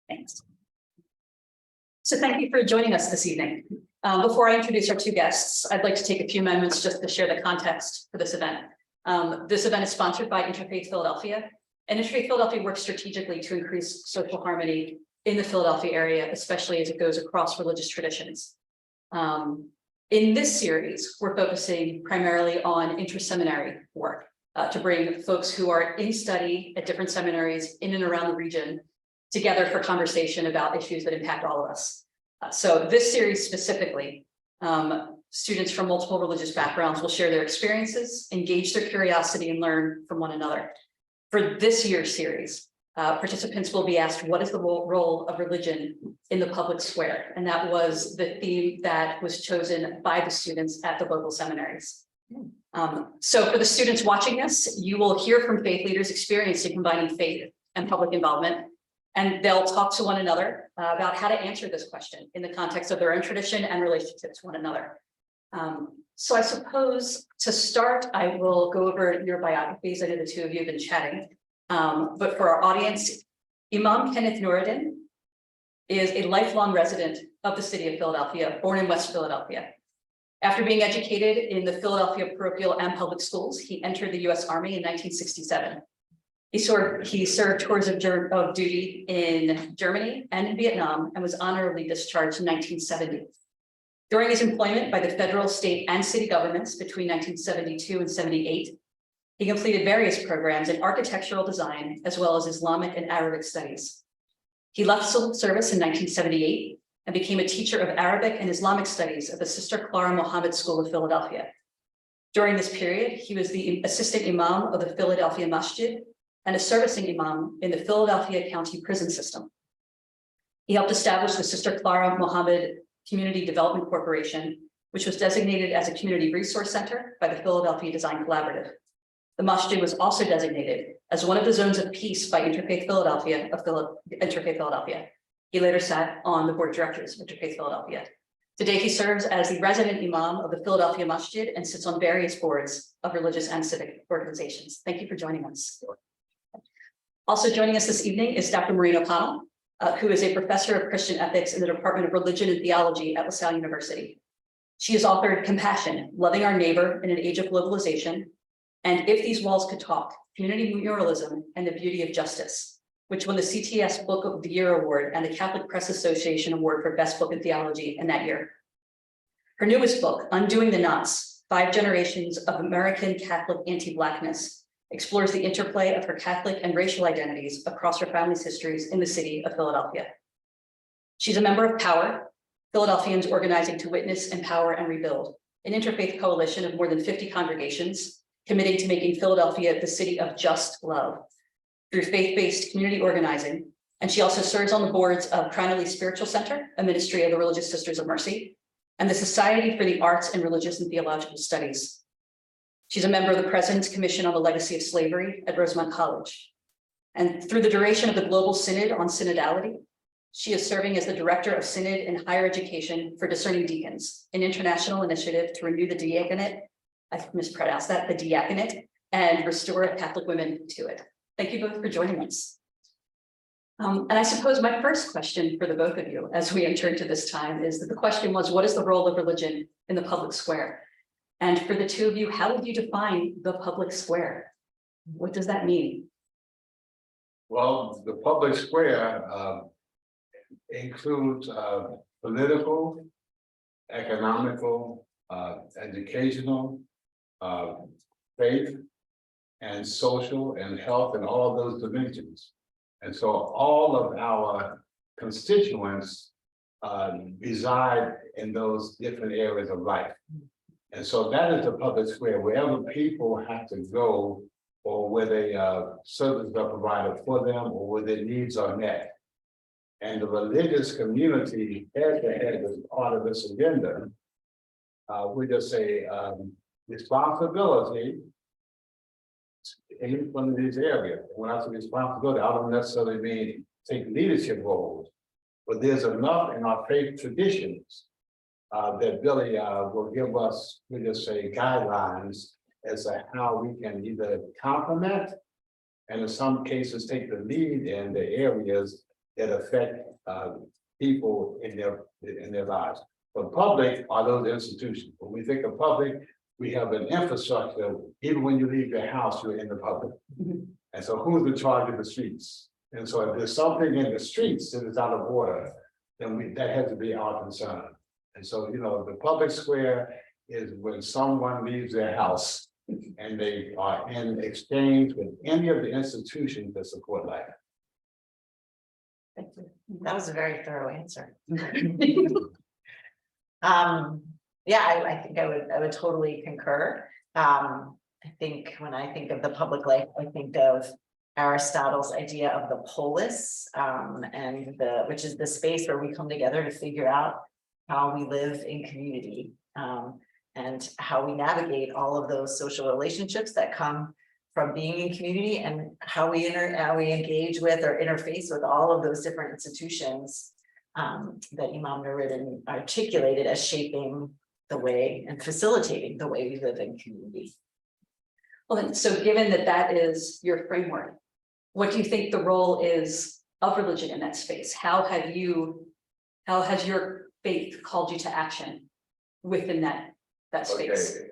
Thanks. So thank you for joining us this evening. Before I introduce our two guests, I'd like to take a few moments just to share the context for this event. This event is sponsored by Interfaith Philadelphia, and Interfaith Philadelphia works strategically to increase social harmony in the Philadelphia area, especially as it goes across religious traditions. In this series, we're focusing primarily on inter-seminary work to bring folks who are in study at different seminaries in and around the region together for conversation about issues that impact all of us. So this series specifically, students from multiple religious backgrounds will share their experiences, engage their curiosity, and learn from one another. For this year's series, participants will be asked, what is the role of religion in the public square? And that was the theme that was chosen by the students at the local seminaries. So for the students watching this, you will hear from faith leaders experiencing combining faith and public involvement, and they'll talk to one another about how to answer this question in the context of their own tradition and relationship to one another. So I suppose to start, I will go over your biographies. I know the two of you have been chatting, but for our audience, Imam Kenneth Nuruddin is a lifelong resident of the city of Philadelphia, born in West Philadelphia. After being educated in the Philadelphia parochial and public schools, he entered the U.S. Army in 1967. He served tours of duty in Germany and in Vietnam and was honorably discharged in 1970. During his employment by the federal, state, and city governments between 1972 and 78, he completed various programs in architectural design, as well as Islamic and Arabic studies. He left civil service in 1978 and became a teacher of Arabic and Islamic studies at the Sister Clara Muhammad School of Philadelphia. During this period, he was the assistant imam of the Philadelphia Masjid and a servicing imam in the Philadelphia County Prison System. He helped establish the Sister Clara Muhammad Community Development Corporation, which was designated as a community resource center by the Philadelphia Design Collaborative. The masjid was also designated as one of the zones of peace by Interfaith Philadelphia. He later sat on the board of directors of Interfaith Philadelphia. Today, he serves as the resident imam of the Philadelphia Masjid and sits on various boards of religious and civic organizations. Thank you for joining us. Also joining us this evening is Dr. Maureen O'Connell, who is a professor of Christian ethics in the Department of Religion and Theology at LaSalle University. She has authored Compassion, Loving Our Neighbor in an Age of Globalization, and If These Walls Could Talk, Community Muralism and the Beauty of Justice, which won the CTS Book of the Year Award and the Catholic Press Association Award for Best Book in Theology in that year. Her newest book, Undoing the Knots, 5 Generations of American Catholic Anti-Blackness, explores the interplay of her Catholic and racial identities across her family's histories in the city of Philadelphia. She's a member of POWER, Philadelphians Organizing to Witness, Empower, and Rebuild, an interfaith coalition of more than 50 congregations committing to making Philadelphia the city of just love through faith-based community organizing. And she also serves on the boards of Cranley Spiritual Center, a ministry of the Religious Sisters of Mercy, and the Society for the Arts and Religious and Theological Studies. She's a member of the President's Commission on the Legacy of Slavery at Rosemont College. And through the duration of the Global Synod on Synodality, she is serving as the Director of Synod and Higher Education for Discerning Deacons, an international initiative to renew the diaconate, I mispronounced that, the diaconate, and restore Catholic women to it. Thank you both for joining us. And I suppose my first question for the both of you as we enter into this time is that the question was, what is the role of religion in the public square? And for the two of you, how would you define the public square? What does that mean? Well, the public square includes political, economical, educational, faith, and social, and health, and all of those dimensions. And so all of our constituents reside in those different areas of life. And so that is the public square, wherever people have to go, or where they services are provided for them, or where their needs are met. And the religious community head to head as part of this agenda, we just say responsibility in one of these areas. When I say responsibility, I don't necessarily mean take leadership roles, but there's enough in our faith traditions that Billy will give us, we just say, guidelines as to how we can either complement and in some cases take the lead in the areas that affect people in their lives. But public are those institutions. When we think of public, we have an infrastructure. Even when you leave your house, you're in the public. And so who's in charge of the streets? And so if there's something in the streets that is out of order, then that has to be our concern. And so, you know, the public square is when someone leaves their house and they are in exchange with any of the institutions that support life. Thank you. That was a very thorough answer. Yeah, I think I would totally concur. I think when I think of the public life, I think of Aristotle's idea of the polis, and which is the space where we come together to figure out how we live in community, and how we navigate all of those social relationships that come from being in community, and how we engage with or interface with all of those different institutions that Imam Nuruddin articulated as shaping the way and facilitating the way we live in community. Well, then, so given that that is your framework, what do you think the role is of religion in that space? How has your faith called you to action within that space? Okay.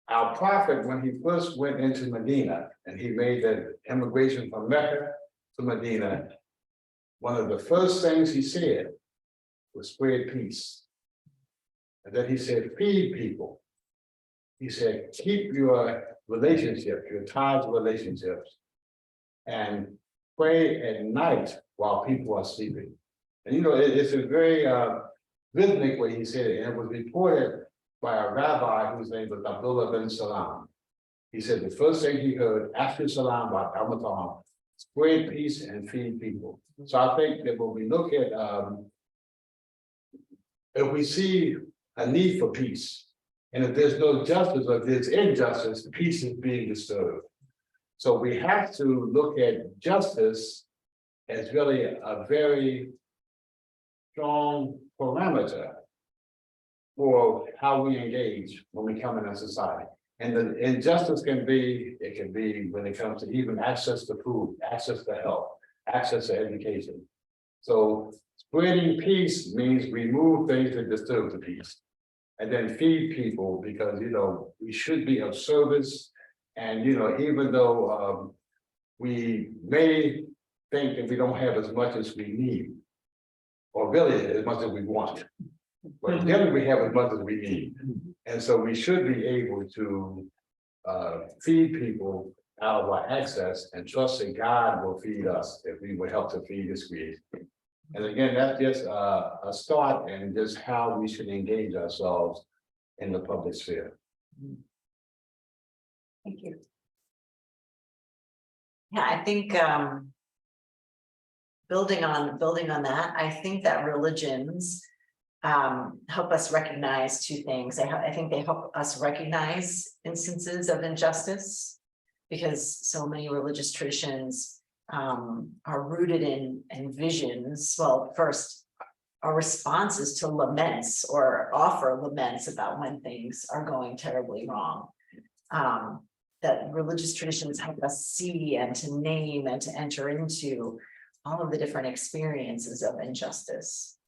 Our prophet, when he first went into Medina and he made the immigration from Mecca to Medina, one of the first things he said was spread peace. And then he said, feed people. He said, keep your relationships, your ties of relationships, and pray at night while people are sleeping. And you know, it's a very rhythmic way he said it, and it was reported by a rabbi whose name was Abdullah bin Salam. He said the first thing he heard after Salam about Ramadan, spread peace and feed people. So I think that when we look at, if we see a need for peace, and if there's no justice or if there's injustice, peace is being disturbed. So we have to look at justice as really a very strong parameter for how we engage when we come in a society. And the injustice can be when it comes to even access to food, access to health, access to education. So spreading peace means remove things that disturb the peace. And then feed people, because, you know, we should be of service. And, you know, even though we may think that we don't have as much as we need, or really as much as we want, but then we have as much as we need. And so we should be able to feed people out of our access and trust that God will feed us if we would help to feed His creation. And again, that's just a start in just how we should engage ourselves in the public sphere. Thank you. Yeah, I think building on that, I think that religions help us recognize two things. I think they help us recognize instances of injustice, because so many religious traditions are rooted in visions. Well, first, our responses to laments or offer laments about when things are going terribly wrong. That religious traditions help us see and to name and to enter into all of the different experiences of injustice.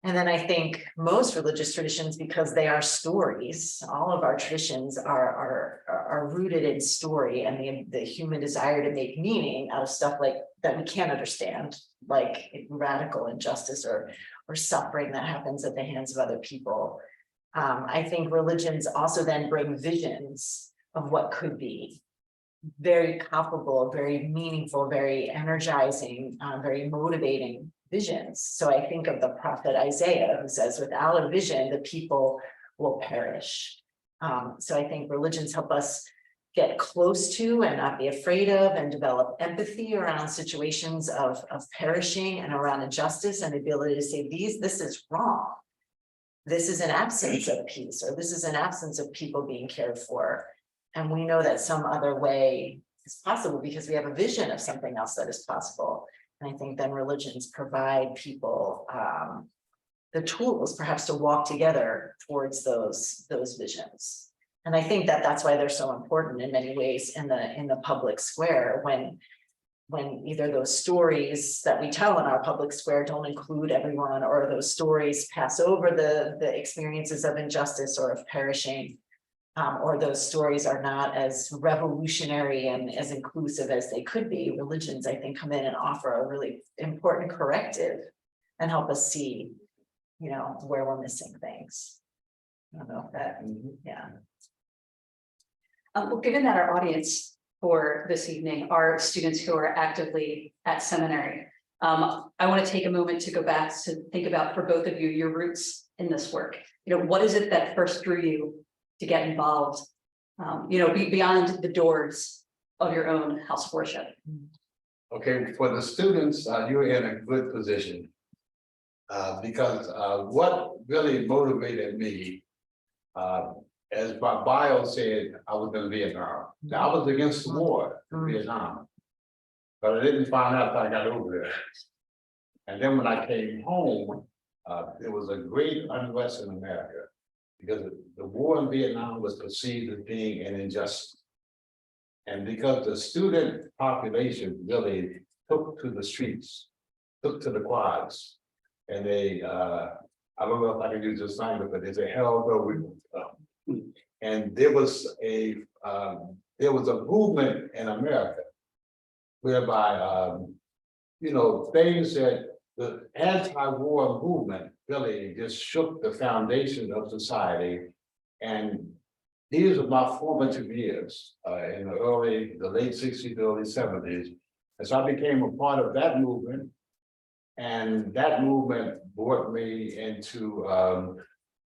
And then I think most religious traditions, because they are stories, all of our traditions are rooted in story and the human desire to make meaning out of stuff like that we can't understand, like radical injustice or suffering that happens at the hands of other people. I think religions also then bring visions of what could be very comparable, very meaningful, very energizing, very motivating visions. So I think of the prophet Isaiah, who says, without a vision, the people will perish. So I think religions help us get close to and not be afraid of and develop empathy around situations of perishing and around injustice, and the ability to say, this is wrong. This is an absence of peace, or this is an absence of people being cared for. And we know that some other way is possible because we have a vision of something else that is possible. And I think then religions provide people the tools perhaps to walk together towards those visions. And I think that that's why they're so important in many ways in the public square, when either those stories that we tell in our public square don't include everyone, or those stories pass over the experiences of injustice or of perishing, or those stories are not as revolutionary and as inclusive as they could be. Religions, I think, come in and offer a really important corrective and help us see, you know, where we're missing things. I don't know if that, yeah. Well, given that our audience for this evening are students who are actively at seminary, I want to take a moment to go back to think about, for both of you, your roots in this work. You know, what is it that first drew you to get involved, you know, beyond the doors of your own house of worship? Okay, for the students, you're in a good position. Because what really motivated me, as my bio said, I was in Vietnam. Now, I was against the war in Vietnam, but I didn't find out until I got over there. And then when I came home, there was a great unrest in America, because the war in Vietnam was perceived as being an injustice. And because the student population really took to the streets, took to the quads, and they, I don't know if I can use this language, but they say, hell no, we won't stop. And there was a movement in America whereby, you know, things that the anti-war movement really just shook the foundation of society. And these are my formative years in the late 60s, early 70s. And so I became a part of that movement. And that movement brought me into,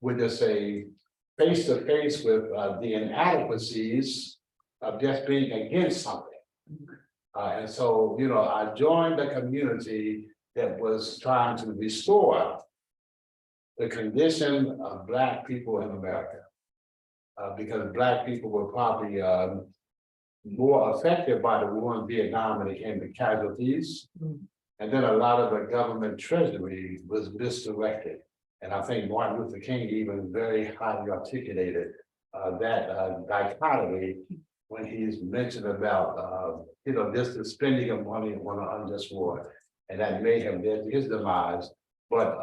we'll just say, face to face with the inadequacies of just being against something. And so, you know, I joined a community that was trying to restore the condition of Black people in America. Because Black people were probably more affected by the war in Vietnam when it came to casualties. And then a lot of the government treasury was misdirected. And I think Martin Luther King even very highly articulated that dichotomy when he's mentioned about, you know, just the spending of money on an unjust war. And that may have led to his demise. But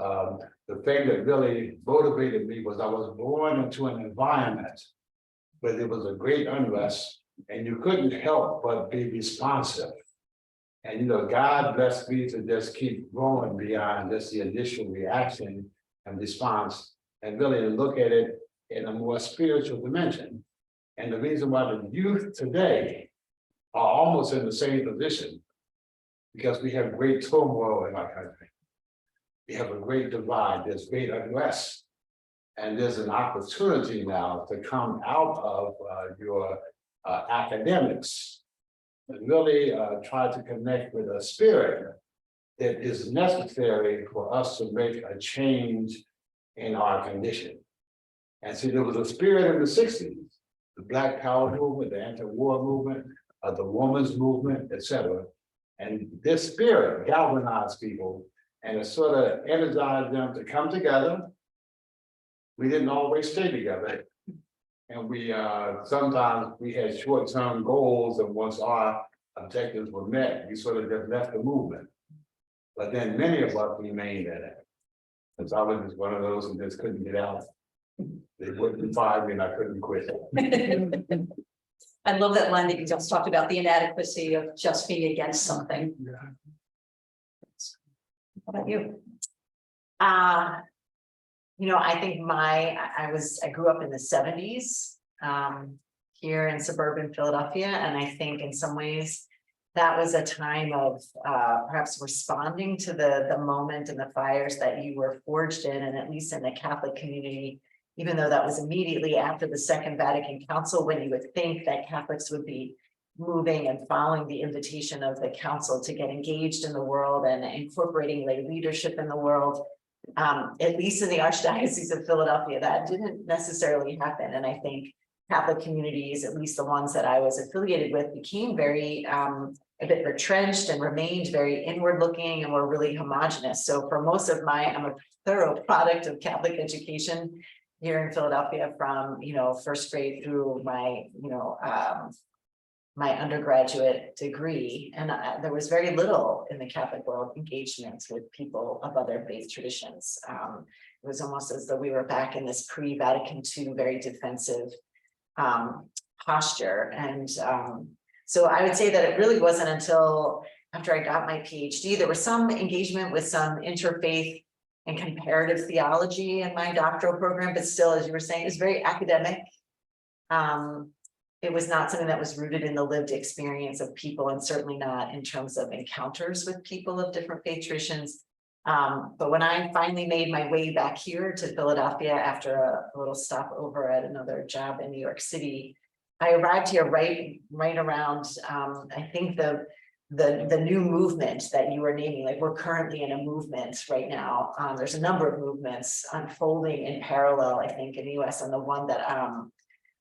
the thing that really motivated me was I was born into an environment where there was a great unrest, and you couldn't help but be responsive. And, you know, God blessed me to just keep growing beyond just the initial reaction and response, and really look at it in a more spiritual dimension. And the reason why the youth today are almost in the same position, because we have great turmoil in our country. We have a great divide, there's great unrest. And there's an opportunity now to come out of your academics and really try to connect with a spirit that is necessary for us to make a change in our condition. And see, there was a spirit in the 60s, the Black Power movement, the anti-war movement, the women's movement, etc. And this spirit galvanized people, and it sort of energized them to come together. We didn't always stay together. And we sometimes we had short-term goals, and once our objectives were met, we sort of just left the movement. But then many of us remained in it. Because I was just one of those who just couldn't get out. They wouldn't fire me and I couldn't quit. I love that line that you just talked about, the inadequacy of just being against something. Yeah. How about you? You know, I think I grew up in the 70s here in suburban Philadelphia. And I think in some ways that was a time of perhaps responding to the moment and the fires that you were forged in, and at least in the Catholic community, even though that was immediately after the Second Vatican Council, when you would think that Catholics would be moving and following the invitation of the council to get engaged in the world and incorporating lay leadership in the world. At least in the Archdiocese of Philadelphia, that didn't necessarily happen. And I think Catholic communities, at least the ones that I was affiliated with, became very a bit retrenched and remained very inward looking, and were really homogenous. So for most of I'm a thorough product of Catholic education here in Philadelphia from, first grade through my, my undergraduate degree. And there was very little in the Catholic world engagement with people of other faith traditions. It was almost as though we were back in this pre-Vatican II, very defensive posture. And so I would say that it really wasn't until after I got my PhD, there was some engagement with some interfaith and comparative theology in my doctoral program, but still, as you were saying, it's very academic. It was not something that was rooted in the lived experience of people, and certainly not in terms of encounters with people of different faith traditions. But when I finally made my way back here to Philadelphia after a little stopover at another job in New York City, I arrived here right around, I think the new movement that you were naming. Like, we're currently in a movement right now. There's a number of movements unfolding in parallel, I think, in the US, and the one that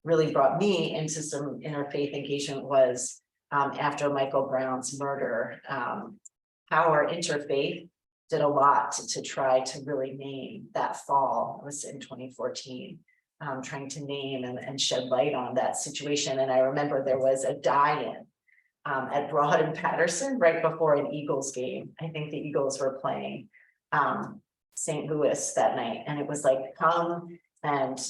really brought me into some interfaith engagement was after Michael Brown's murder. Our interfaith did a lot to try to really name that fall. It was in 2014, trying to name and shed light on that situation. And I remember there was a die-in at Broad and Patterson right before an Eagles game. I think the Eagles were playing St. Louis that night, and it was like, come and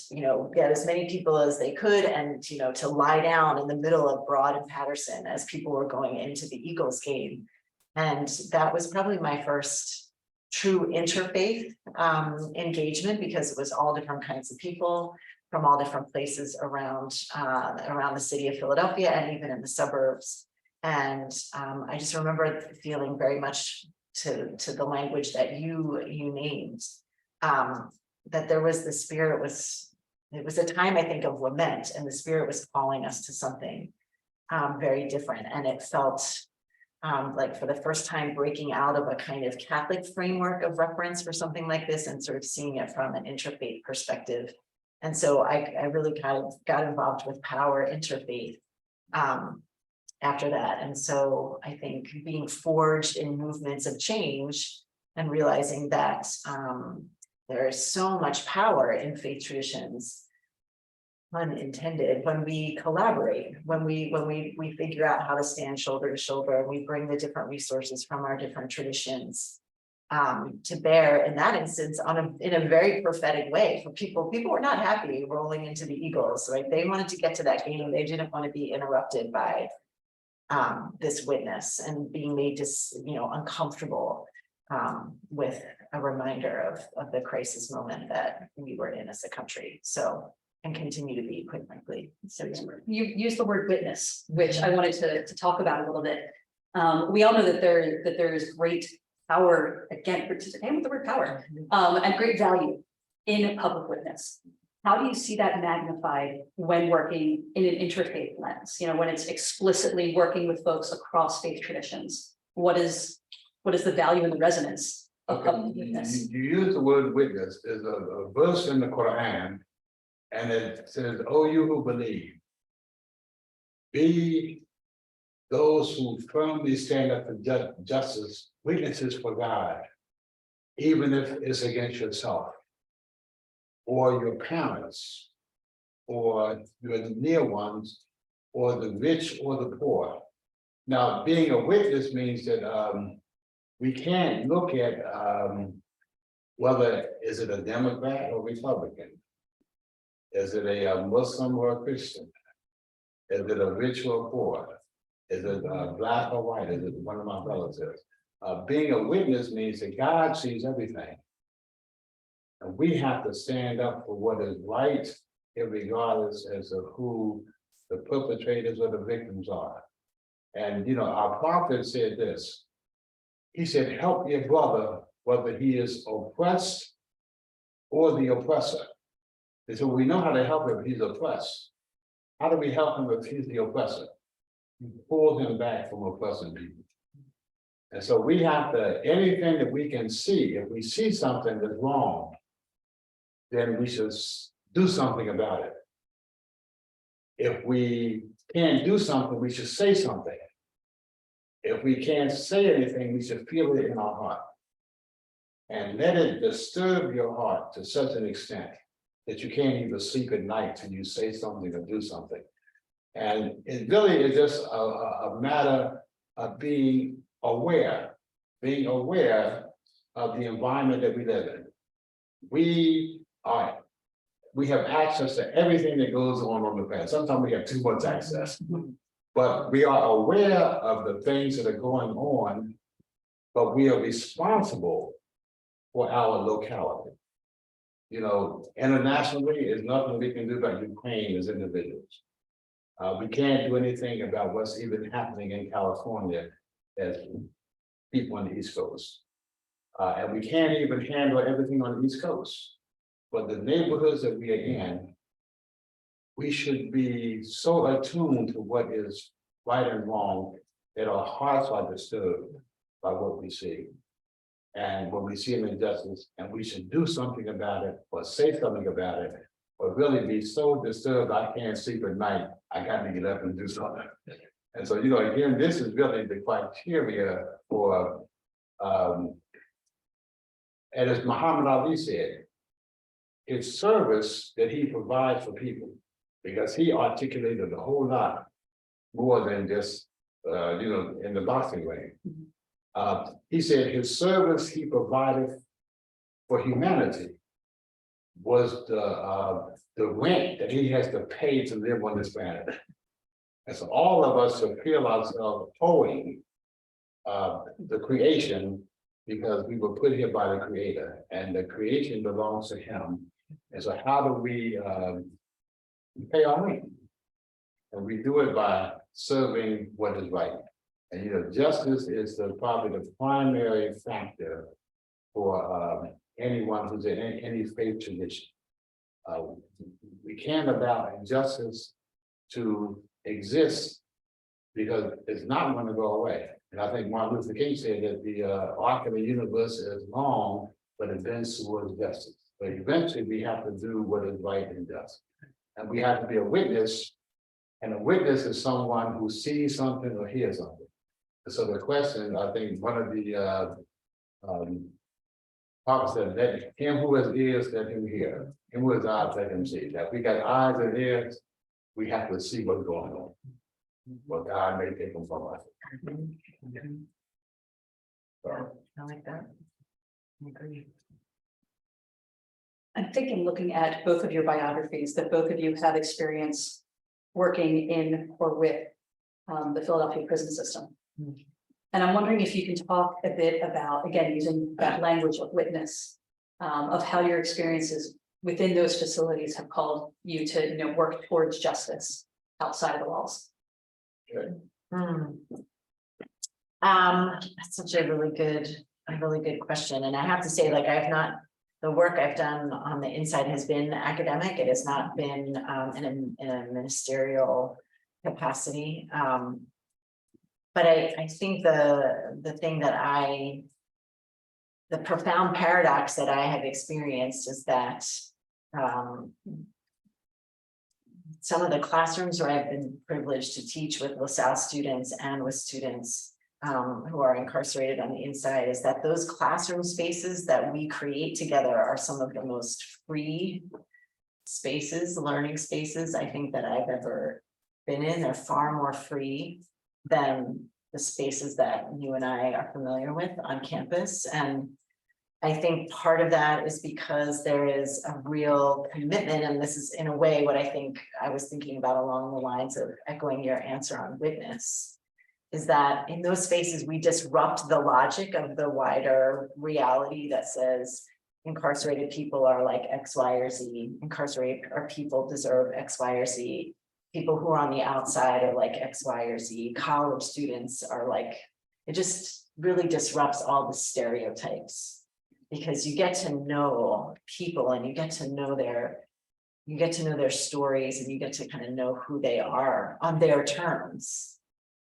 get as many people as they could, and to lie down in the middle of Broad and Patterson as people were going into the Eagles game. And that was probably my first true interfaith engagement, because it was all different kinds of people from all different places around the city of Philadelphia and even in the suburbs. And I just remember feeling very much to the language that you named, that there was the spirit it was a time, I think, of lament, and the spirit was calling us to something very different. And it felt like, for the first time, breaking out of a kind of Catholic framework of reference for something like this, and sort of seeing it from an interfaith perspective. And so I really kind of got involved with Power Interfaith after that. And so I think being forged in movements of change and realizing that there is so much power in faith traditions, unintended, when we collaborate, when we figure out how to stand shoulder to shoulder, and we bring the different resources from our different traditions to bear, in that instance, in a very prophetic way for people. People were not happy rolling into the Eagles, right? They wanted to get to that game. They didn't want to be interrupted by this witness and being made uncomfortable with a reminder of the crisis moment that we were in as a country. So, and continue to be, quite frankly. So you used the word witness, which I wanted to talk about a little bit. We all know that there is great power, again with the word power, and great value in public witness. How do you see that magnified when working in an interfaith lens? When it's explicitly working with folks across faith traditions, what is the value and the resonance of public witness? You use the word witness. There's a verse in the Quran, and it says, "Oh, you who believe, be those who firmly stand up for justice, witnesses for God, even if it's against yourself, or your parents, or your near ones, or the rich or the poor." Now, being a witness means that we can't look at whether is it a Democrat or Republican, is it a Muslim or a Christian, is it a rich or poor, is it black or white, is it one of my relatives. Being a witness means that God sees everything. And we have to stand up for what is right, regardless as of who the perpetrators or the victims are. And our prophet said this. He said, "Help your brother, whether he is oppressed or the oppressor." And so we know how to help him if he's oppressed. How do we help him if he's the oppressor? We pull him back from oppressing people. And so we have to, anything that we can see, if we see something that's wrong, then we should do something about it. If we can't do something, we should say something. If we can't say anything, we should feel it in our heart. And let it disturb your heart to such an extent that you can't even sleep at night till you say something or do something. And it really is just a matter of being aware of the environment that we live in. We have access to everything that goes on the planet. Sometimes we have too much access, but we are aware of the things that are going on, but we are responsible for our locality. You know, internationally, there's nothing we can do about Ukraine as individuals. We can't do anything about what's even happening in California as people on the East Coast. And we can't even handle everything on the East Coast. But the neighborhoods that we are in, we should be so attuned to what is right and wrong that our hearts are disturbed by what we see. And when we see an injustice, and we should do something about it, or say something about it, or really be so disturbed I can't sleep at night, I got to get up and do something. And so, you know, again, this is really the criteria for, and as Muhammad Ali said, it's service that he provides for people, because he articulated a whole lot more than just, you know, in the boxing ring. He said his service he provided for humanity was the rent that he has to pay to live on this planet. And so all of us should feel ourselves owing the creation, because we were put here by the Creator, and the creation belongs to him. And so how do we pay our rent? And we do it by serving what is right. And you know, justice is probably the primary factor for anyone who's in any faith tradition. We can't allow injustice to exist, because it's not going to go away. And I think Martin Luther King said that the arc of the universe is long, but it bends towards justice. But eventually we have to do what is right and just. And we have to be a witness, and a witness is someone who sees something or hears something. So the question, I think one of the prophets said that him who has ears, let him hear. Him who has eyes, let him see. That we got eyes and ears, we have to see what's going on. What God may take them from us. I like that. I agree. I'm thinking, looking at both of your biographies, that both of you have experience working in or with the Philadelphia prison system. And I'm wondering if you can talk a bit about, again, using that language of witness, of how your experiences within those facilities have called you to, you know, work towards justice outside of the walls. That's such a really good question. And I have to say, like, the work I've done on the inside has been academic. It has not been in a ministerial capacity. But I think the thing that the profound paradox that I have experienced is that some of the classrooms where I've been privileged to teach with LaSalle students and with students who are incarcerated on the inside, is that those classroom spaces that we create together are some of the most free spaces, learning spaces, I think, that I've ever been in. They're far more free than the spaces that you and I are familiar with on campus. And I think part of that is because there is a real commitment, and this is in a way what I think I was thinking about along the lines of echoing your answer on witness, is that in those spaces we disrupt the logic of the wider reality that says incarcerated people are like X, Y, or Z, incarcerated or people deserve X, Y, or Z. People who are on the outside are like X, Y, or Z. College students are like, it just really disrupts all the stereotypes, because you get to know people and you get to know their stories, and you get to kind of know who they are on their terms.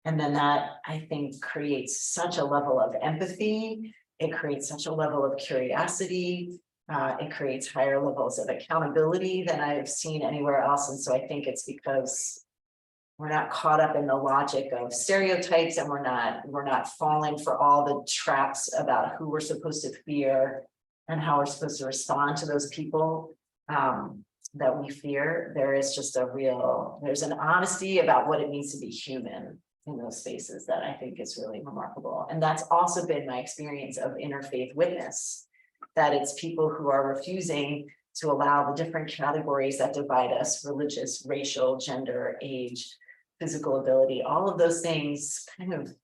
And then that, I think, creates such a level of empathy. It creates such a level of curiosity. It creates higher levels of accountability than I've seen anywhere else. And so I think it's because we're not caught up in the logic of stereotypes, and we're not falling for all the traps about who we're supposed to fear and how we're supposed to respond to those people. that we fear, there is just there's an honesty about what it means to be human in those spaces that I think is really remarkable. And that's also been my experience of interfaith witness, that it's people who are refusing to allow the different categories that divide us, religious, racial, gender, age, physical ability, all of those things kind of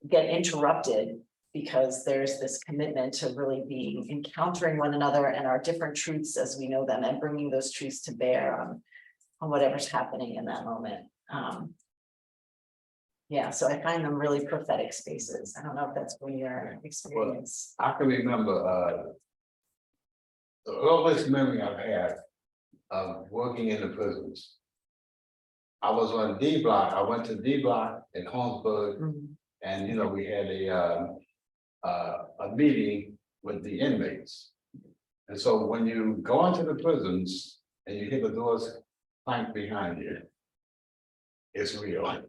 get interrupted because there's this commitment to really being encountering one another and our different truths as we know them and bringing those truths to bear on whatever's happening in that moment. Yeah, so I find them really prophetic spaces. I don't know if that's been your experience. I can remember the earliest memory I've had of working in the prisons. I was on D Block. I went to D Block in Holmesburg, Mhm. and we had a meeting with the inmates. And so when you go into the prisons and you hear the doors clank behind you, it's real.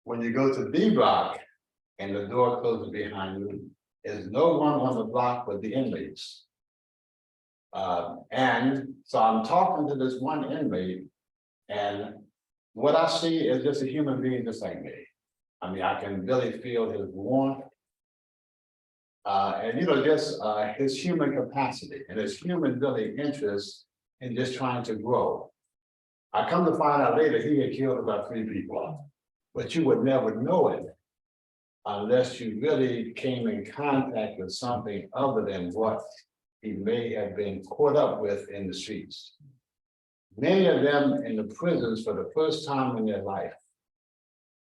When you go to D Block and the door closes behind you, there's no one on the block but the inmates. And so I'm talking to this one inmate, and what I see is just a human being just like me. I mean, I can really feel his warmth. And just his human capacity and his human really interest in just trying to grow. I come to find out later he had killed about 3 people, but you would never know it unless you really came in contact with something other than what he may have been caught up with in the streets. Many of them in the prisons for the first time in their life,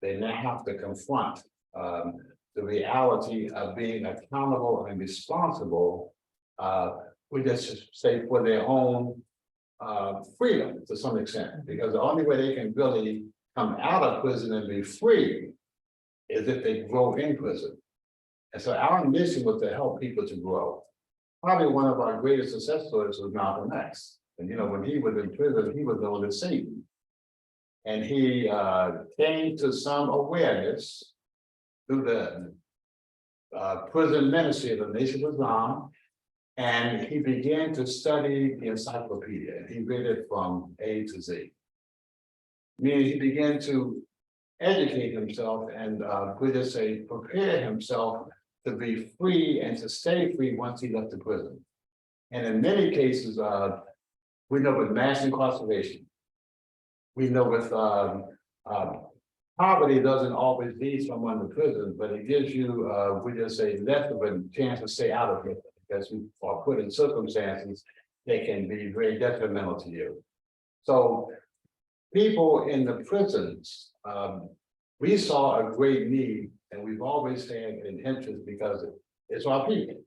they now have to confront the reality of being accountable and responsible, we just say for their own freedom to some extent, because the only way they can really come out of prison and be free is if they grow in prison. And so our mission was to help people to grow. Probably one of our greatest success stories was Malcolm X. And when he was in prison, he was known as Satan. And he came to some awareness through the prison ministry of the Nation of Islam, and he began to study the encyclopedia. And he read it from A to Z. Meaning he began to educate himself and prepare himself to be free and to stay free once he left the prison. And in many cases, we know with mass incarceration, we know with poverty doesn't always lead someone to prison, but it gives you, less of a chance to stay out of it because you are put in circumstances that can be very detrimental to you. So people in the prisons, we saw a great need, and we've always had an interest because it's our people.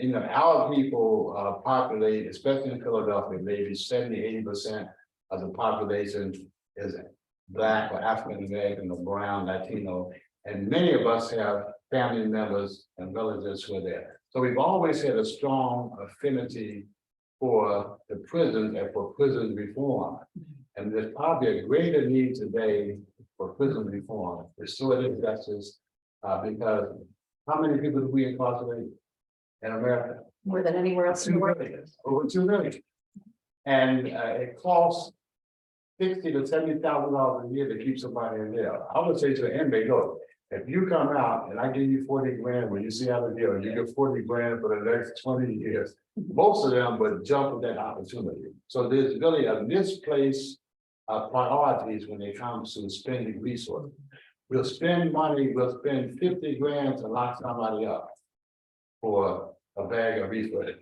Our people populate, especially in Philadelphia, maybe 70–80% of the population is Black or African American or brown, Latino, and many of us have family members and relatives who are there. So we've always had a strong affinity for the prison and for prison reform. And there's probably a greater need today for prison reform, restorative justice, because how many people do we incarcerate in America? More than anywhere else in the world. Over 2 million. And it costs $60,000 to $70,000 a year to keep somebody in jail. I would say to an inmate, look, if you come out and I give you 40 grand when you see out of jail, you get 40 grand for the next 20 years. Most of them would jump at that opportunity. So there's really a misplaced priorities when it comes to spending resources. We'll spend money, we'll spend 50 grand to lock somebody up for a bag of resources.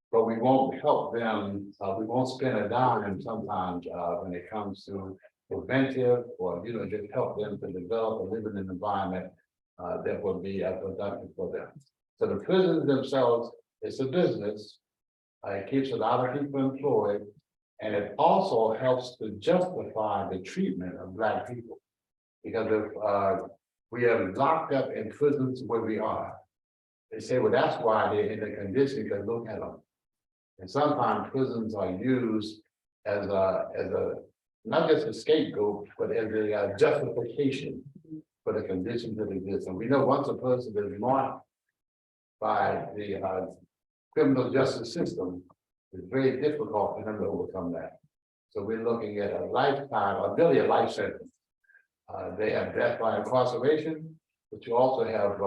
But we won't help them, we won't spend a dime sometimes when it comes to preventive or, just help them to develop or live in an environment that will be productive for them. So the prisons themselves, it's a business. It keeps a lot of people employed, and it also helps to justify the treatment of Black people. Because if we are locked up in prisons where we are, they say, well, that's why they're in the condition, because look at them. And sometimes prisons are used as a not just a scapegoat, but as a justification for the conditions that exist. And we know once a person is marked by the criminal justice system, it's very difficult for them to overcome that. So we're looking at a lifetime, or really a life sentence. They have death by incarceration, but you also have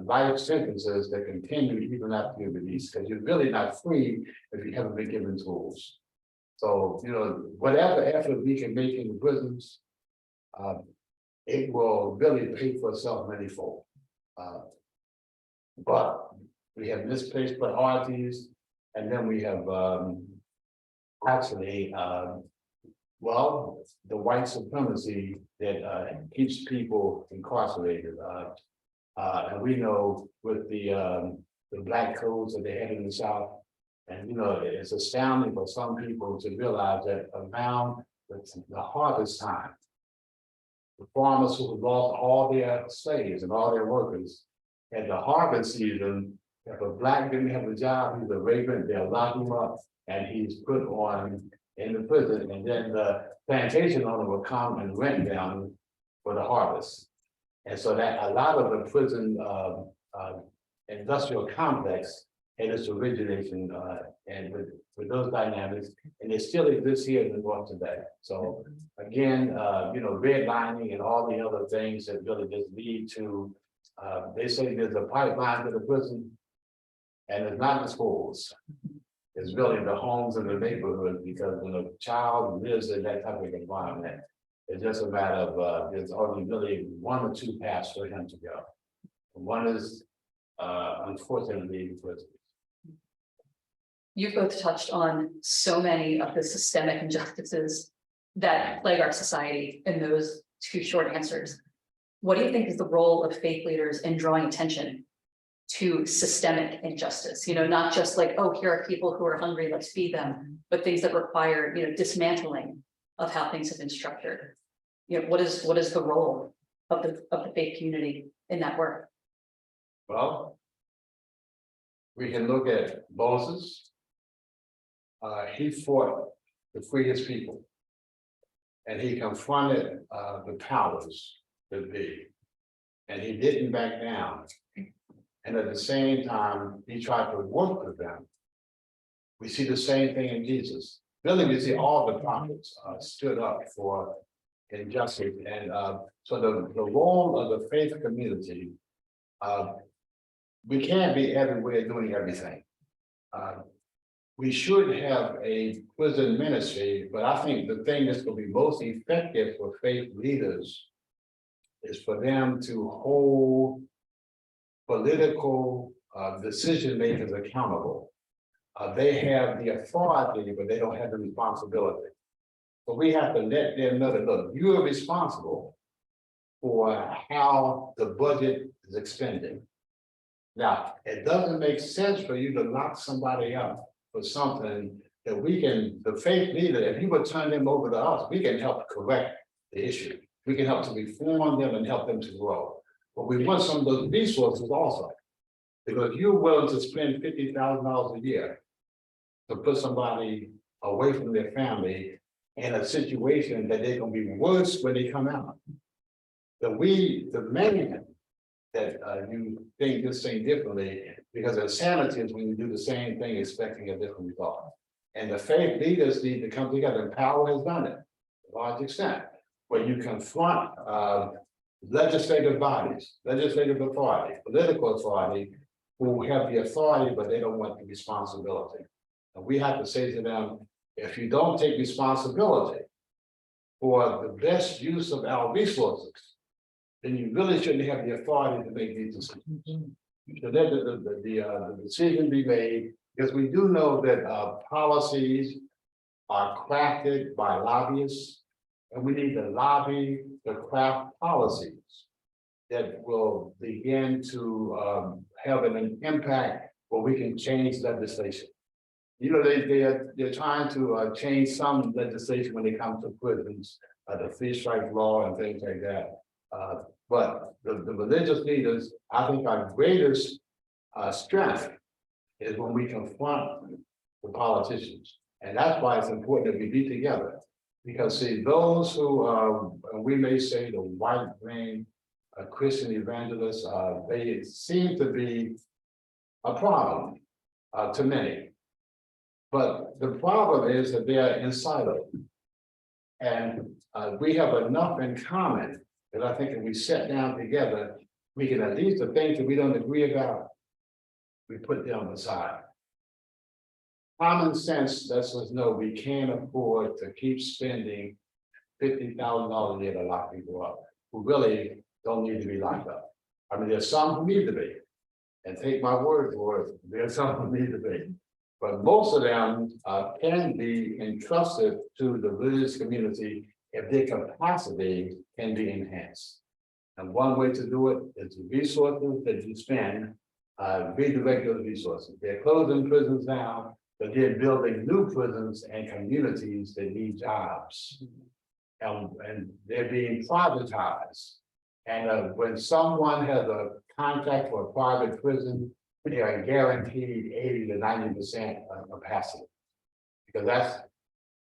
life sentences that continue even after you're released, because you're really not free if you haven't been given tools. So, you know, whatever effort we can make in the prisons, it will really pay for itself manyfold. But we have misplaced priorities, and then we have actually, well, the white supremacy that keeps people incarcerated. And we know with the black codes that they had in the South, and you know, it's astounding for some people to realize that around the harvest time, the farmers who lost all their slaves and all their workers at the harvest season, if a black didn't have a job, he's a vagrant, they'll lock him up and he's put on in the prison, and then the plantation owner will come and rent them for the harvest. And so that a lot of the prison industrial complex had its origination and with those dynamics, and it still exists here in the North today. So again, you know, redlining and all the other things that really just lead to, they say there's a pipeline to the prison, and it's not the schools. It's really the homes and the neighborhood, because when a child lives in that type of environment, it's just a matter of there's only really one or two paths for him to go. One is unfortunately prison. You've both touched on so many of the systemic injustices that plague our society in those two short answers. What do you think is the role of faith leaders in drawing attention to systemic injustice? You know, not just like, oh, here are people who are hungry, let's feed them, but things that require, you know, dismantling of how things have been structured. You know, what is the role of the faith community in that work? Well, we can look at Moses. He fought to free his people, and he confronted the powers that be, and he didn't back down. And at the same time, he tried to work with them. We see the same thing in Jesus. Really, we see all the prophets stood up for injustice, and so the role of the faith community. We can't be everywhere doing everything. We should have a prison ministry, but I think the thing that's going to be most effective for faith leaders is for them to hold political decision makers accountable. They have the authority, but they don't have the responsibility. So we have to let them know that, look, you are responsible for how the budget is expended. Now, it doesn't make sense for you to lock somebody up for something that we can, the faith leader, if you would turn them over to us, we can help correct the issue. We can help to reform them and help them to grow. But we want some of those resources also. Because you're willing to spend $50,000 a year to put somebody away from their family in a situation that they're gonna be worse when they come out. The man that you think this thing differently, because insanity is when you do the same thing expecting a different result. And the faith leaders need to come together, and power has done it to a large extent, where you confront legislative bodies, legislative authority, political authority, who have the authority, but they don't want the responsibility. And we have to say to them, if you don't take responsibility for the best use of our resources, then you really shouldn't have the authority to make these decisions. So let the decision be made, because we do know that policies are crafted by lobbyists, and we need to lobby to craft policies that will begin to have an impact where we can change legislation. You know, they're trying to change some legislation when it comes to prisons, the free strike law and things like that. But the religious leaders, I think our greatest strength is when we confront the politicians. And that's why it's important that we be together. Because see, those who we may say the white brain Christian evangelists, they seem to be a problem to many. But the problem is that they are in silos. And we have enough in common that I think if we sit down together, we can at least the things that we don't agree about, we put them aside. Common sense lets us know we can't afford to keep spending $50,000 a year to lock people up who really don't need to be locked up. I mean, there's some who need to be. And take my word for it, there's some who need to be. But most of them can be entrusted to the religious community if their capacity can be enhanced. And one way to do it is the resources that you spend, redirect those resources. They're closing prisons now, but they're building new prisons and communities that need jobs. And they're being privatized. And when someone has a contract for a private prison, they are guaranteed 80 to 90% of capacity. Because that's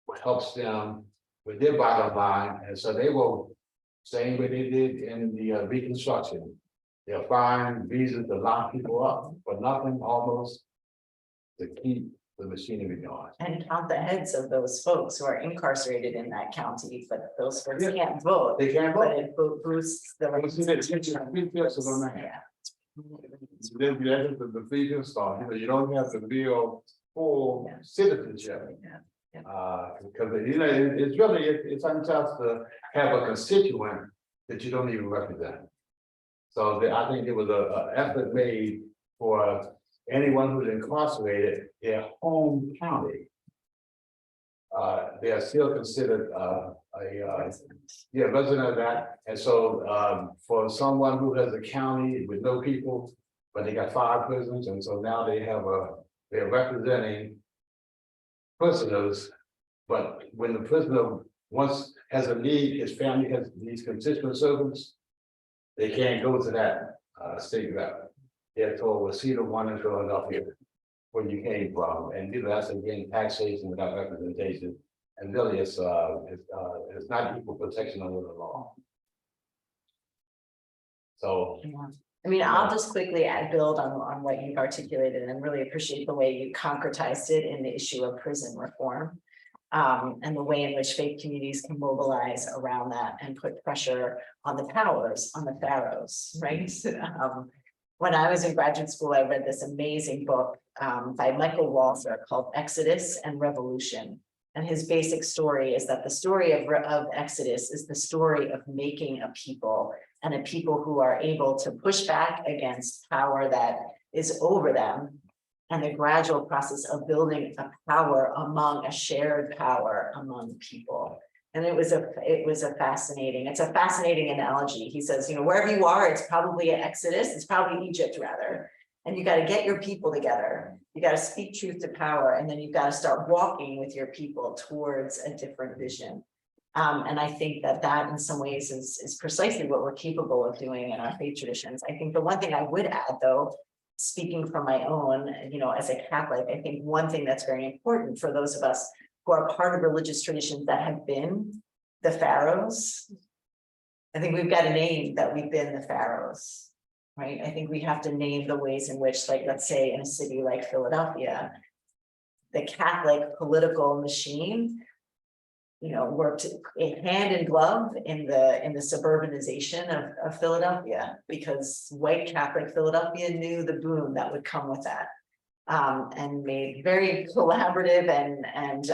what helps them with their bottom line. And so they will, same way they did in the Reconstruction, they'll find reasons to lock people up for nothing almost to keep the machinery going. And count the heads of those folks who are incarcerated in that county, but those folks Yeah. can't vote. They can't But vote. it boosts the. You see, it's 3/5 of a man. Yeah. Then the end of the freedom start, you don't have to build full Yeah. citizenship. Yeah. Because it's really, it's unjust to have a constituent that you don't even represent. So I think there was a effort made for anyone who's incarcerated, their home county. They are still considered resident of that. And so for someone who has a county with no people, but they got 5 prisons, and so now they're representing prisoners. But when the prisoner once has a need, his family has these constituent servants, they can't go to that state rep. They're told, well, see the one in Philadelphia where you came from, and that's again taxation without representation. And really, it's not equal protection under the law. So. Yeah. I mean, I'll just quickly build on what you've articulated and really appreciate the way you concretized it in the issue of prison reform. And the way in which faith communities can mobilize around that and put pressure on the powers, on the pharaohs, right? When I was in graduate school, I read this amazing book by Michael Walzer called Exodus and Revolution. And his basic story is that the story of Exodus is the story of making a people, and a people who are able to push back against power that is over them, and the gradual process of building a power among a shared power among people. And it's a fascinating analogy. He says, wherever you are, it's probably an Exodus, it's probably Egypt rather. And you got to get your people together. You got to speak truth to power, and then you've got to start walking with your people towards a different vision. And I think that in some ways is precisely what we're capable of doing in our faith traditions. I think the one thing I would add, though, speaking from my own, as a Catholic, I think one thing that's very important for those of us who are part of religious traditions that have been the pharaohs, I think we've got to name that we've been the pharaohs, right? I think we have to name the ways in which, like, let's say in a city like Philadelphia, the Catholic political machine, worked hand in glove in the suburbanization of Philadelphia, because white Catholic Philadelphia knew the boom that would come with that, and made very collaborative and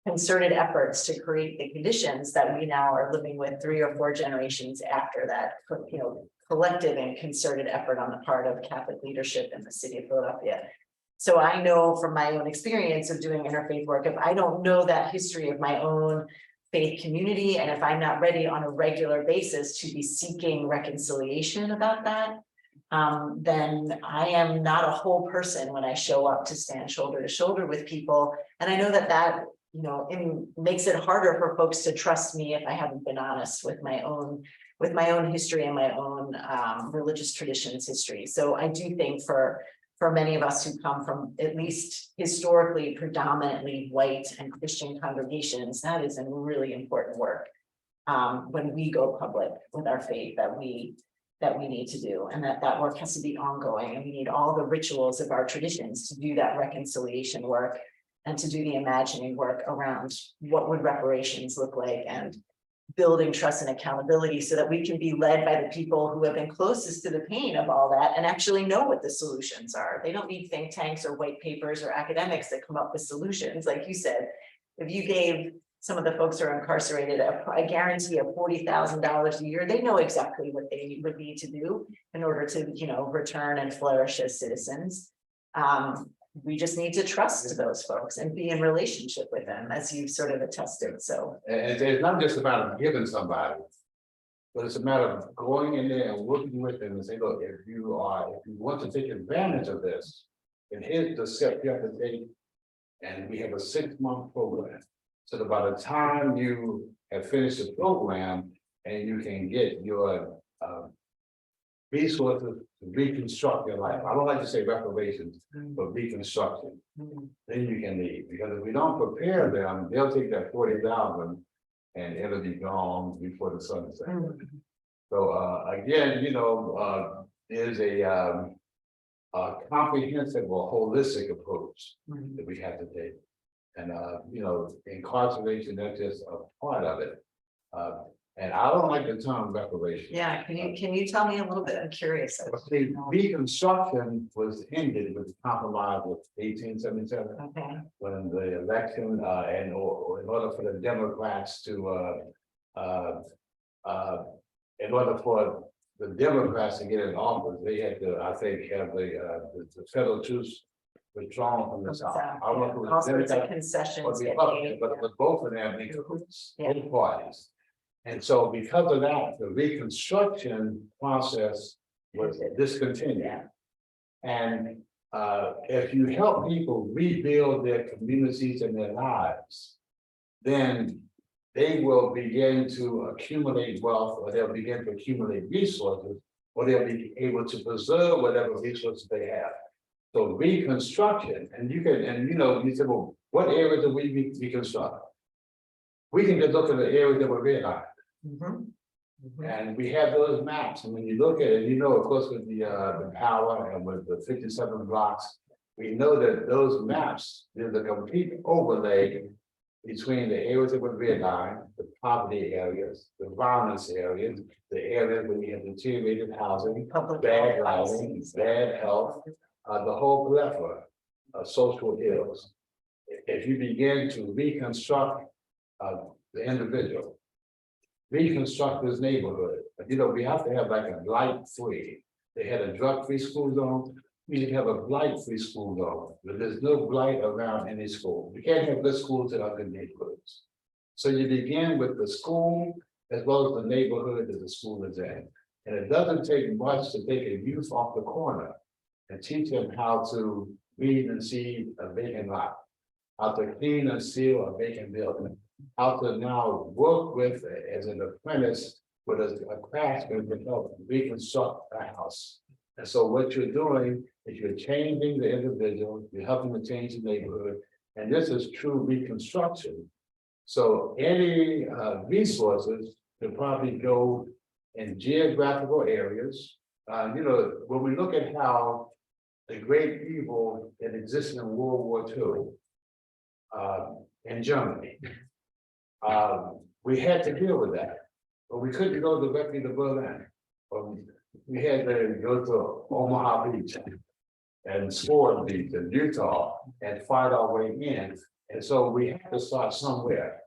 concerted efforts to create the conditions that we now are living with 3 or 4 generations after that, collective and concerted effort on the part of Catholic leadership in the city of Philadelphia. So I know from my own experience of doing interfaith work, if I don't know that history of my own faith community, and if I'm not ready on a regular basis to be seeking reconciliation about that, then I am not a whole person when I show up to stand shoulder to shoulder with people. And I know that makes it harder for folks to trust me if I haven't been honest with my own history and my own religious traditions history. So I do think for many of us who come from at least historically predominantly white and Christian congregations, that is a really important work when we go public with our faith, that we that we need to do, and that work has to be ongoing, and we need all the rituals of our traditions to do that reconciliation work and to do the imagining work around what would reparations look like, and building trust and accountability so that we can be led by the people who have been closest to the pain of all that and actually know what the solutions are. They don't need think tanks or white papers or academics that come up with solutions. Like you said, if you gave some of the folks who are incarcerated a guarantee of $40,000 a year, they know exactly what they would need to do in order to, you know, return and flourish as citizens. We just need to trust those folks and be in relationship with them, as you've sort of attested. So And it's not just about giving somebody, but it's a matter of going in there and working with them and say, look, if you want to take advantage of this, then here's the step you have to take. And we have a 6-month program. So that by the time you have finished the program and you can get your resources to reconstruct your life. I don't like to say reparations, but reconstruction. Then you can leave, because if we don't prepare them, they'll take that 40,000 and it'll be gone before the sun sets. So again, you know, there's a comprehensive or holistic approach that we have to take. And you know, incarceration, that's just a part of it. And I don't like the term reparation. yeah, can you tell me a little bit? I'm curious. But the Reconstruction was ended with the compromise of 1877. Okay. When the election or in order for the Democrats to in order for the Democrats to get in office, they had to, I think, have the federal troops withdrawn from the South. I don't know if it was Also, it's a Democrat concession. or Republican, but it was both of them, both parties. And so because of that, the Reconstruction process was discontinued. Yeah. And if you help people rebuild their communities and their lives, then they will begin to accumulate wealth, or they'll begin to accumulate resources, or they'll be able to preserve whatever resources they have. So reconstruction, and you can, and you know, you said, well, what areas do we reconstruct? We can just look at the areas that were redlined. And we have those maps, and when you look at it, you know, of course, with the power and with the 57 blocks, we know that those maps, there's a complete overlay between the areas that were redlined, the poverty areas, the violence areas, the areas where you have deteriorated housing, bad housing, bad health, the whole plethora of social ills. If you begin to reconstruct the individual, reconstruct this neighborhood. You know, we have to have like a blight-free. They had a drug-free school zone. We should have a blight-free school zone, but there's no blight around any school. We can't have good schools in other neighborhoods. So you begin with the school as well as the neighborhood that the school is in. And it doesn't take much to take a youth off the corner and teach them how to read and see a vacant lot, how to clean and seal a vacant building, how to now work with, as an apprentice, with a craftsman to help reconstruct a house. And so what you're doing is you're changing the individual, you're helping to change the neighborhood, and this is true reconstruction. So any resources could probably go in geographical areas. You know, when we look at how the great evil that existed in World War II in Germany, we had to deal with that, but we couldn't go directly to Berlin. We had to go to Omaha Beach and Sport Beach in Utah and fight our way in. And so we have to start somewhere.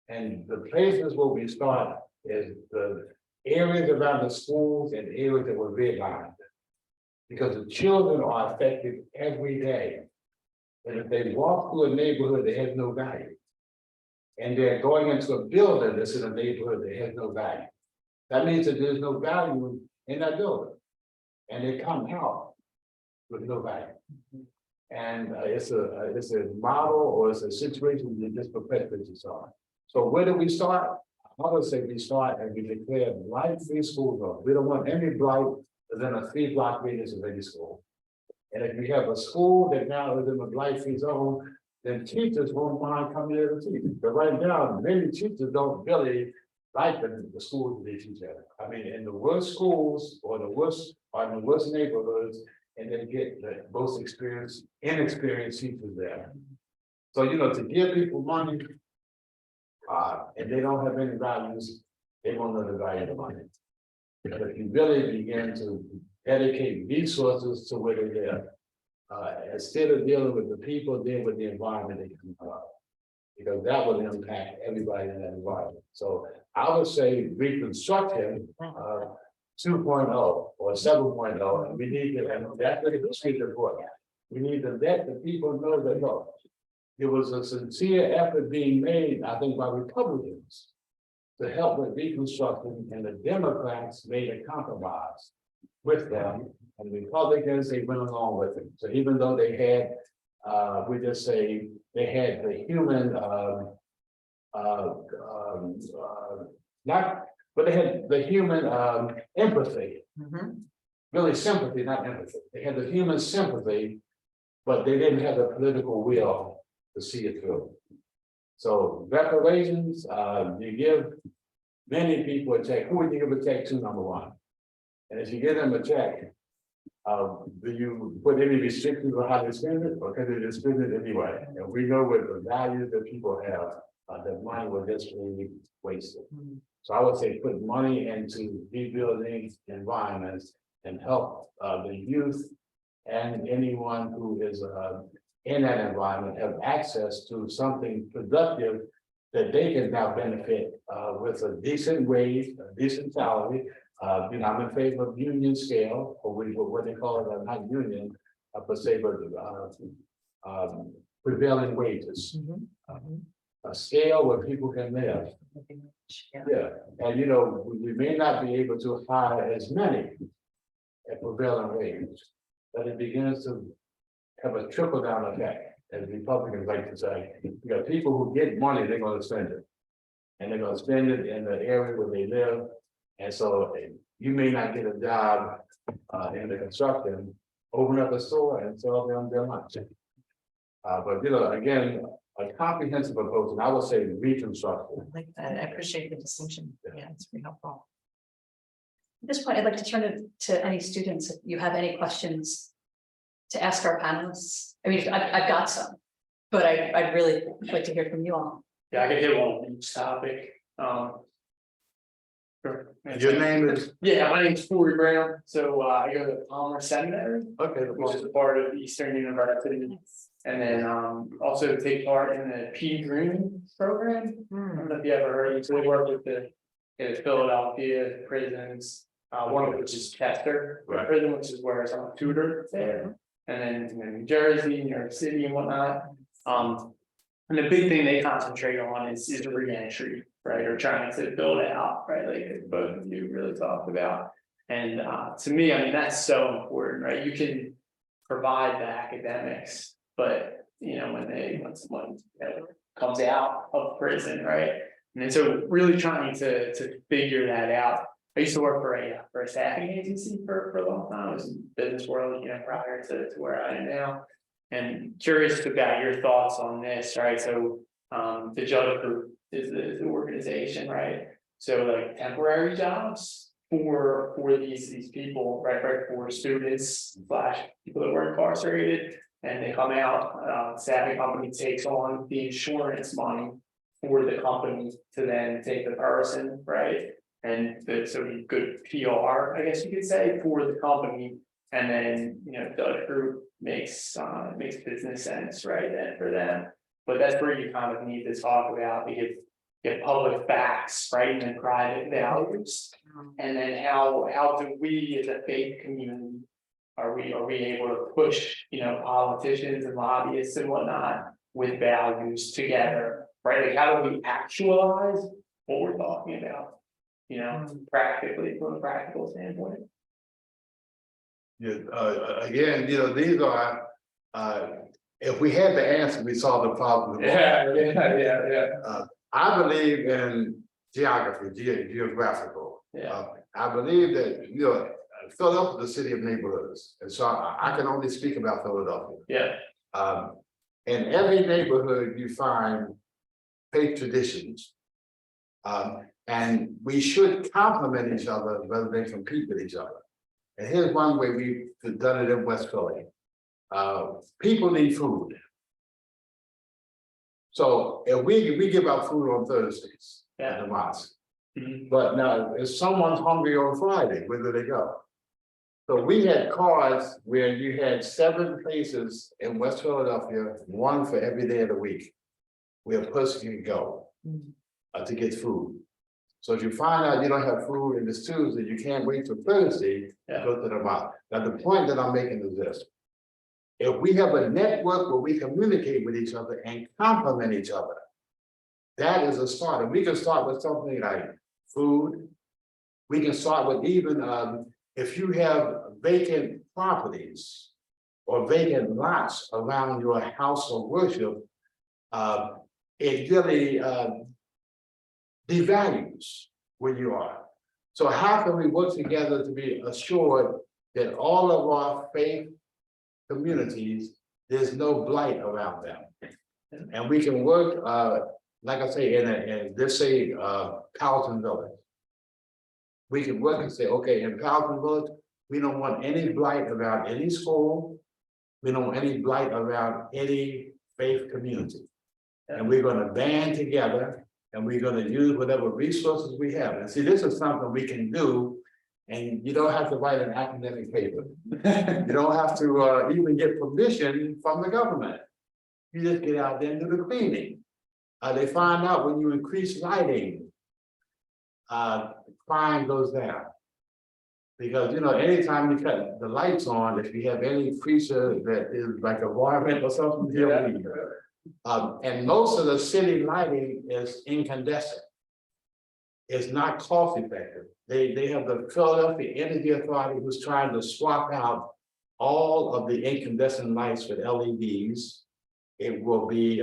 And the places where we start is the areas around the schools and areas that were redlined. Because the children are affected every day. And if they walk through a neighborhood that has no value, and they're going into a building that's in a neighborhood that has no value, that means that there's no value in that building. And they come out with no value. And it's a model, or it's a situation that just perpetuates itself. So where do we start? I would say we start and we declare blight-free school zone. We don't want any blight within a 3-block radius of any school. And if we have a school that now is in a blight-free zone, then teachers won't mind coming here to teach. But right now, many teachers don't really like the schools they teach at. I mean, in the worst schools or in the worst neighborhoods, and they get the most inexperienced teachers there. So, you know, to give people money, and they don't have any values, they won't know the value of the money. But if you really begin to dedicate resources to where they live, instead of dealing with the people, deal with the environment they come from. Because that will impact everybody in that environment. So I would say reconstruction, 2.0 or 7.0, and we need to, and that's what the history report. We need to let the people know that, look, there was a sincere effort being made, I think, by Republicans to help with reconstruction, and the Democrats made a compromise with them, and the Republicans, they went along with it. So even though they had, we just say, they had the human, but they had the human empathy, really sympathy, not empathy. They had the human sympathy, but they didn't have the political will to see it through. So reparations, you give many people a check. Who would you give a check to, number one? And if you give them a check, do you put any restrictions on how they spend it, or can they just spend it anyway? And we know with the values that people have, that money will just be wasted. So I would say put money into rebuilding environments and help the youth and anyone who is in that environment have access to something productive that they can now benefit with a decent wage, a decent salary. You know, I'm in favor of union scale, or what they call it, not union, per se, but prevailing wages. A scale where people can live. Yeah, and you know, we may not be able to hire as many at prevailing wage, but it begins to have a trickle down effect, as Republicans like to say. You got people who get money, they're going to spend it. And they're going to spend it in the area where they live. And so you may not get a job in the construction, open up a store and sell them their lunch. But you know, again, a comprehensive approach, and I would say reconstruction. I like that. I appreciate the distinction. Yeah, it's very helpful. At this point, I'd like to turn it to any students, if you have any questions to ask our panelists. I mean, I've got some, but I'd really like to hear from you all. Yeah, I could hit one on each topic. Sure. Your name is? Yeah, my name's Corey Brown. So I go to Inter-Seminary, Okay. which is a part of Eastern University. And then also take part in the P Green program. I don't know if you ever heard. So we work with the Philadelphia prisons, one of which is Chester prison, which is where I'm a tutor there. And then New Jersey, New York City, and whatnot. And the big thing they concentrate on is re-entry, right? Or trying to build it out, right? Like both of you really talked about. And to me, I mean, that's so important, right? You can provide the academics, but you know, when someone comes out of prison, right? And then so really trying to figure that out. I used to work for a staffing agency for a long time. I was in the business world, you know, prior to where I am now. And curious about your thoughts on this, right? So the Judge Group is the organization, right? So like temporary jobs for these people, right? For students / people that were incarcerated, and they come out, staffing company takes on the insurance money for the company to then take the person, right? And so good PR, I guess you could say, for the company. And then, you know, Judge Group makes business sense, right, then for them. But that's where you kind of need to talk about, because you have public facts, right, and then private values. And then how do we as a faith community, are we able to push, you know, politicians and lobbyists and whatnot with values together, right? Like how do we actualize what we're talking about, you know, practically, from a practical standpoint? Yeah, again, you know, these are, if we had the answer, we solved the problem. Yeah. I believe in geography, geographical. Yeah. I believe that, you know, Philadelphia is the city of neighborhoods, and so I can only speak about Philadelphia. Yeah. In every neighborhood, you find faith traditions And we should complement each other rather than compete with each other. And here's one way we've done it in West Philly. People need food. So if we give out food on Thursdays at the mosque. But now if someone's hungry on Friday, where do they go? So we had cards where you had 7 places in West Philadelphia, 1 for every day of the week, where a person can go to get food. So if you find out you don't have food and it's Tuesday, you can't wait till Thursday to go to the mosque. Now, the point that I'm making is this. If we have a network where we communicate with each other and complement each other, that is a start. And we can start with something like food. We can start with even if you have vacant properties or vacant lots around your house of worship, it really devalues where you are. So how can we work together to be assured that all of our faith communities, there's no blight around them? And we can work, like I say, in let's say Carlton Village. We can work and say, okay, in Carlton Village, we don't want any blight around any school. We don't want any blight around any faith community. And we're going to band together and we're going to use whatever resources we have. And see, this is something we can do. And you don't have to write an academic paper. You don't have to even get permission from the government. You just get out there and do the cleaning. They find out when you increase lighting, crime goes down. Because, you know, anytime you cut the lights on, if you have any creature that is like a varmint or something, they'll leave. And most of the city lighting is incandescent. It's not cost effective. They have the Philadelphia Energy Authority who's trying to swap out all of the incandescent lights with LEDs. It will be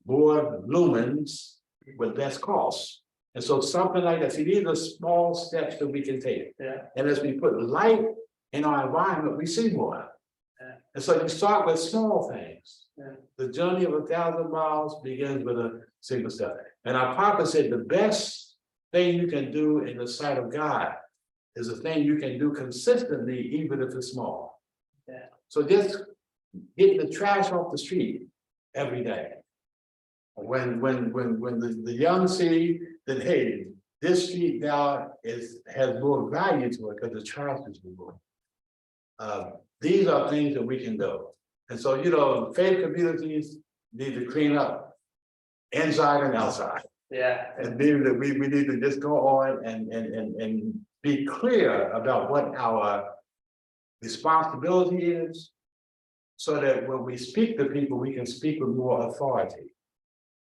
more lumens with less cost. And so something like that, see, these are small steps that we can take. And as we put light in our environment, we see more. And so you start with small things. The journey of 1,000 miles begins with a single step. And our Papa said the best thing you can do in the sight of God is a thing you can do consistently, even if it's small. So just getting the trash off the street every day. When the young see that, hey, this street now has more value to it because the trash is removed. These are things that we can do. And so, you know, faith communities need to clean up inside and outside. And we need to just go on and be clear about what our responsibility is, so that when we speak to people, we can speak with more authority.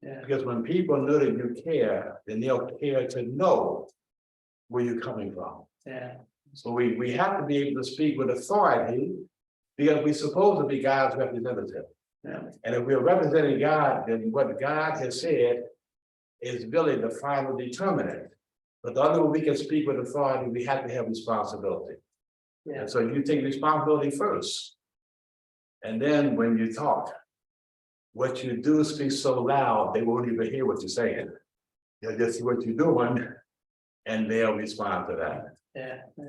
Because when people know that you care, then they'll care to know where you're coming from. So we have to be able to speak with authority, because we're supposed to be God's representative. And if we're representing God, then what God has said is really the final determinant. But the other way we can speak with authority, we have to have responsibility. And so you take responsibility first. And then when you talk, what you do speak so loud, they won't even hear what you're saying. They'll just see what you're doing, and they'll respond to that.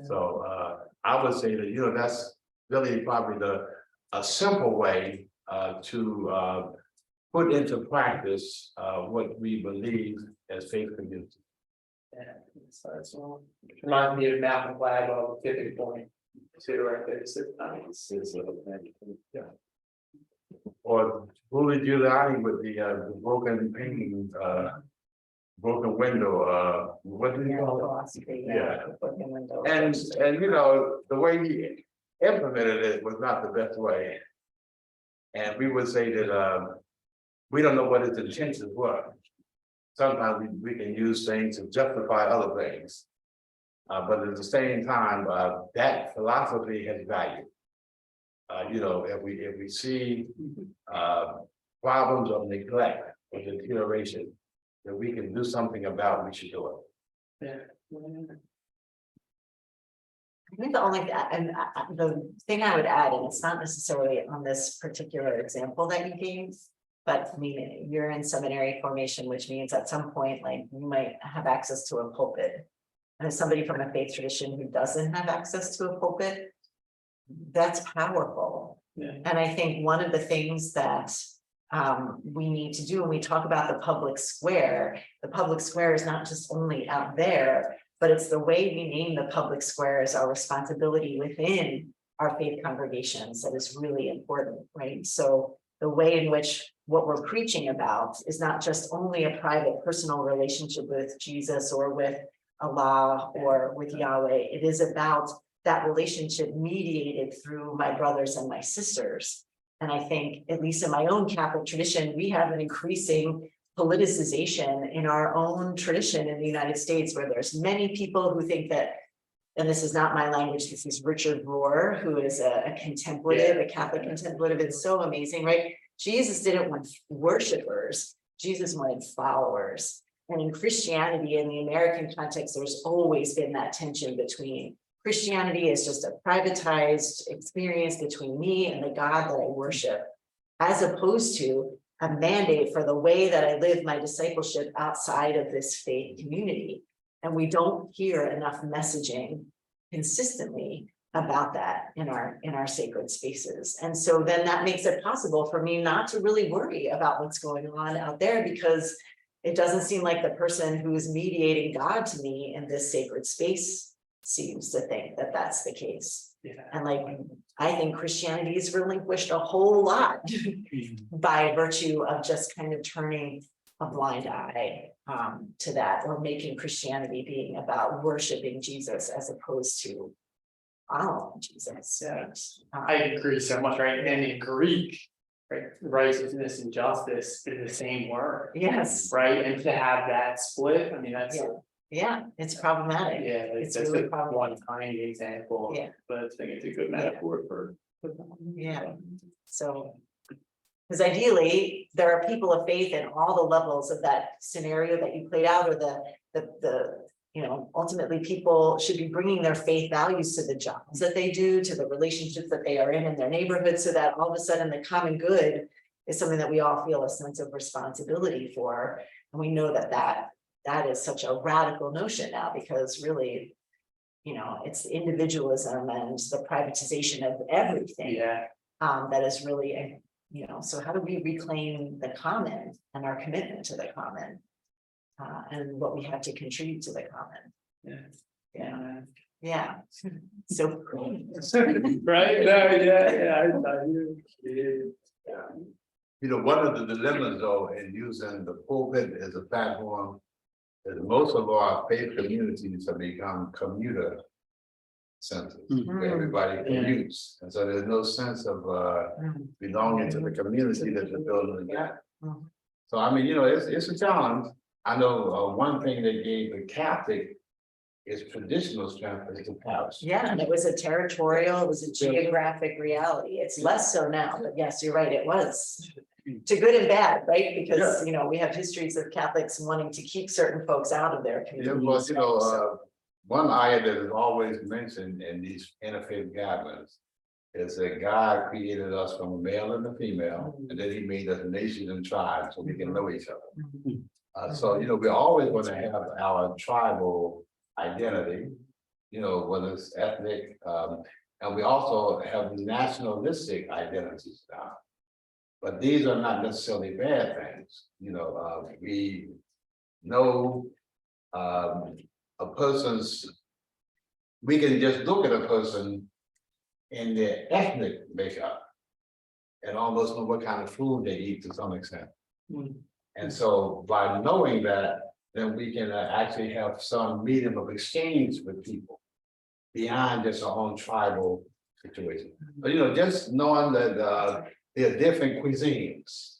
So I would say that, you know, that's really probably a simple way to put into practice what we believe as faith community. So reminds me of Malcolm Gladwell, the tipping point. Right there. Or Rudy Giuliani with the broken painting, broken window, what do you call it? And you know, the way he implemented it was not the best way. And we would say that we don't know what his intentions were. Sometimes we can use things to justify other things. But at the same time, that philosophy has value. You know, if we see problems of neglect or deterioration that we can do something about, we should do it. I think the only, and the thing I would add, and it's not necessarily on this particular example that you gave, But I mean, you're in seminary formation, which means at some point, like, you might have access to a pulpit. And as somebody from a faith tradition who doesn't have access to a pulpit, that's powerful. Yeah. And I think one of the things that we need to do when we talk about the public square is not just only out there, but it's the way we name the public square as our responsibility within our faith congregations that is really important, right? So the way in which what we're preaching about is not just only a private personal relationship with Jesus or with Allah or with Yahweh. It is about that relationship mediated through my brothers and my sisters. And I think, at least in my own Catholic tradition, we have an increasing politicization in our own tradition in the United States, where there's many people who think that, and this is not my language, this is Richard Rohr, who is a contemplative, a Catholic contemplative. It's so amazing, right? Jesus didn't want worshipers, Jesus wanted followers. And in Christianity, in the American context, there's always been that tension between Christianity is just a privatized experience between me and the God that I worship, as opposed to a mandate for the way that I live my discipleship outside of this faith community. And we don't hear enough messaging consistently about that in our sacred spaces. And so then that makes it possible for me not to really worry about what's going on out there, because it doesn't seem like the person who is mediating God to me in this sacred space seems to think that that's the case. Yeah. And like, I think Christianity has relinquished a whole lot by virtue of just kind of turning a blind eye to that, or making Christianity being about worshiping Jesus as opposed to following Jesus. Yeah. I agree so much, right? And in Greek, right, righteousness and justice is the same word, Yes, right? And to have that split, I mean, that's yeah, it's problematic. yeah, like, It's that's really a problematic. one tiny example. Yeah. But I think it's a good metaphor for. Yeah. So, because ideally, there are people of faith in all the levels of that scenario that you played out, or the ultimately people should be bringing their faith values to the jobs that they do, to the relationships that they are in their neighborhood, so that all of a sudden the common good is something that we all feel a sense of responsibility for. And we know that is such a radical notion now, because really, it's individualism and the privatization of everything. Yeah, That is really, so how do we reclaim the common and our commitment to the common? And what we have to contribute to the common. Yeah. So. right, no, yeah, I hear. One of the dilemmas though in using the pulpit as a platform is most of our faith communities have become commuter centers. Where everybody commutes, and so there's no sense of belonging to the community that the building got. So I mean, it's a challenge. I know one thing they gave the Catholic is traditional strength is the parish. Yeah, and it was a territorial, it was a geographic reality. It's less so now, but yes, you're right, it was. To good and bad, right? Because, we have histories of Catholics wanting to keep certain folks out of their communities. Yeah, well, one ayah that is always mentioned in these interfaith guidelines is that God created us from a male and a female, and then he made us nations and tribes so we can know each other. So, we're always going to have our tribal identity, whether it's ethnic, and we also have nationalistic identities now. But these are not necessarily bad things. We know a person's, we can just look at a person in their ethnic makeup and almost know what kind of food they eat to some extent. And so by knowing that, then we can actually have some medium of exchange with people beyond just our own tribal situation. But just knowing that there are different cuisines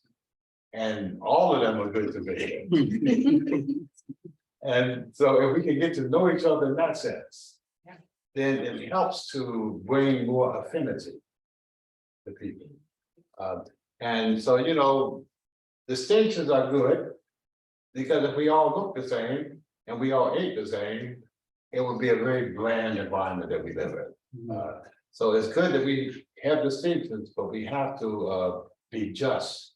and all of them are good to me. And so if we can get to know each other in that sense, then it helps to bring more affinity to people. And so, distinctions are good, because if we all look the same and we all ate the same, it would be a very bland environment that we live in. So it's good that we have distinctions, but we have to be just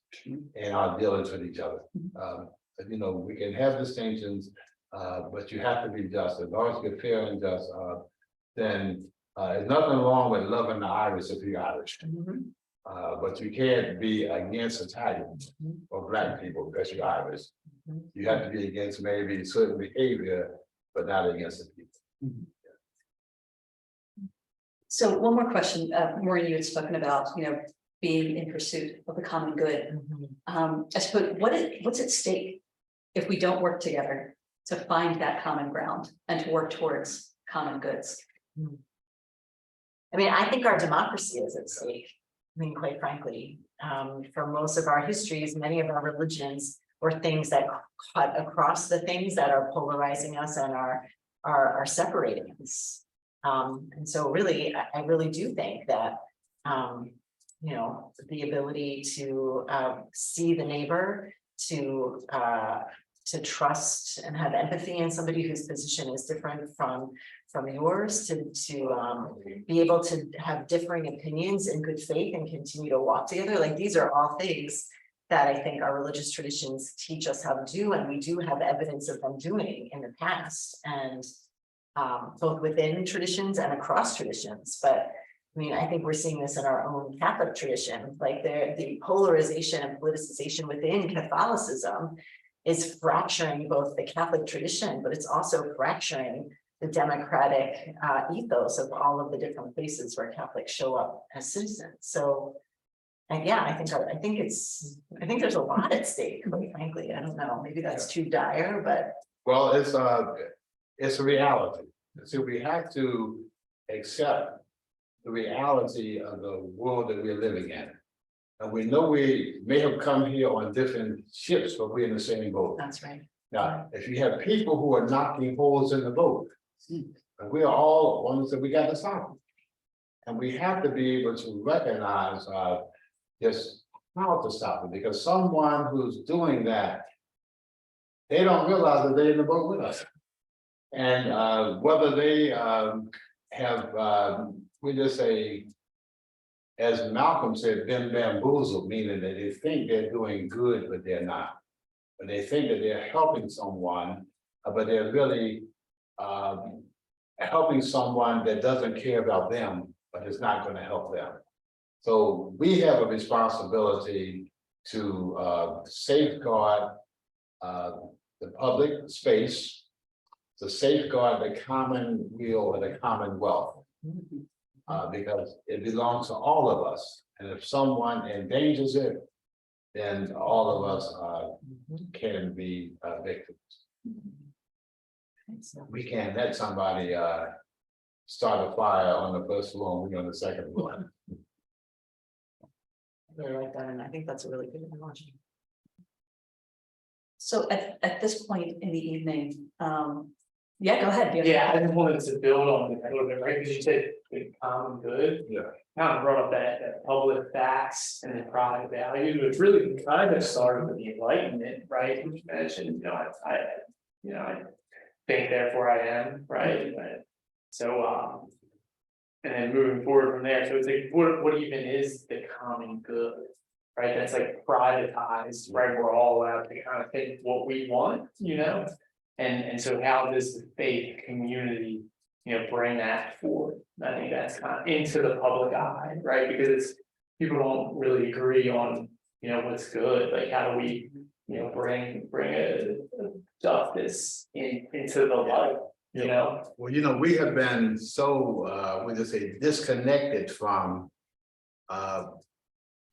in our dealings with each other. You know, we can have distinctions, but you have to be just. As long as you're fair and just, then there's nothing wrong with loving the Irish if you're Irish. But you can't be against Italians or Black people because you're Irish. You have to be against maybe certain behavior, but not against the people. So one more question, Maureen, you had spoken about, being in pursuit of the common good. I suppose, what's at stake if we don't work together to find that common ground and to work towards common goods? I mean, I think our democracy is at stake. I mean, quite frankly, for most of our histories, many of our religions were things that cut across the things that are polarizing us and are separating us. And so really, I really do think that, the ability to see the neighbor, to trust and have empathy in somebody whose position is different from yours, to be able to have differing opinions in good faith and continue to walk together. Like, these are all things that I think our religious traditions teach us how to do, and we do have evidence of them doing in the past, and both within traditions and across traditions. But I mean, I think we're seeing this in our own Catholic tradition, like the polarization and politicization within Catholicism is fracturing both the Catholic tradition, but it's also fracturing the democratic ethos of all of the different places where Catholics show up as citizens. So, and yeah, I think there's a lot at stake, quite frankly. I don't know, maybe that's too dire, but. Well, it's a reality. So we have to accept the reality of the world that we're living in. And we know we may have come here on different ships, but we're in the same boat. That's right. Now, if you have people who are knocking holes in the boat, and we are all ones that we got to stop. And we have to be able to recognize just how to stop it, because someone who's doing that, they don't realize that they're in the boat with us. And whether they have, we just say, as Malcolm said, been bamboozled, meaning that they think they're doing good, but they're not. But they think that they're helping someone, but they're really helping someone that doesn't care about them, but is not going to help them. So we have a responsibility to safeguard the public space, to safeguard the common weal and the commonwealth. Because it belongs to all of us. And if someone endangers it, then all of us can be victims. We can't let somebody start a fire on the first floor and we're on the second floor. I really like that, and I think that's a really good analogy. So at this point in the evening, yeah, go ahead. Yeah, I just wanted to build on that a little bit, right? Because you said the common good. Yeah. Kind of brought up that public facts and the product value, which really kind of started with the Enlightenment, right? Which you mentioned, I think therefore I am, right? But, so and then moving forward from there, so it's like what even is the common good? Right? That's like privatized, right? We're all allowed to kind of think what we want, And so how does the faith community, bring that forward? I think that's kind of into the public eye, right? Because people don't really agree on, what's good. Like, how do we, bring a justice into the light, Well, we have been so, we just say, disconnected from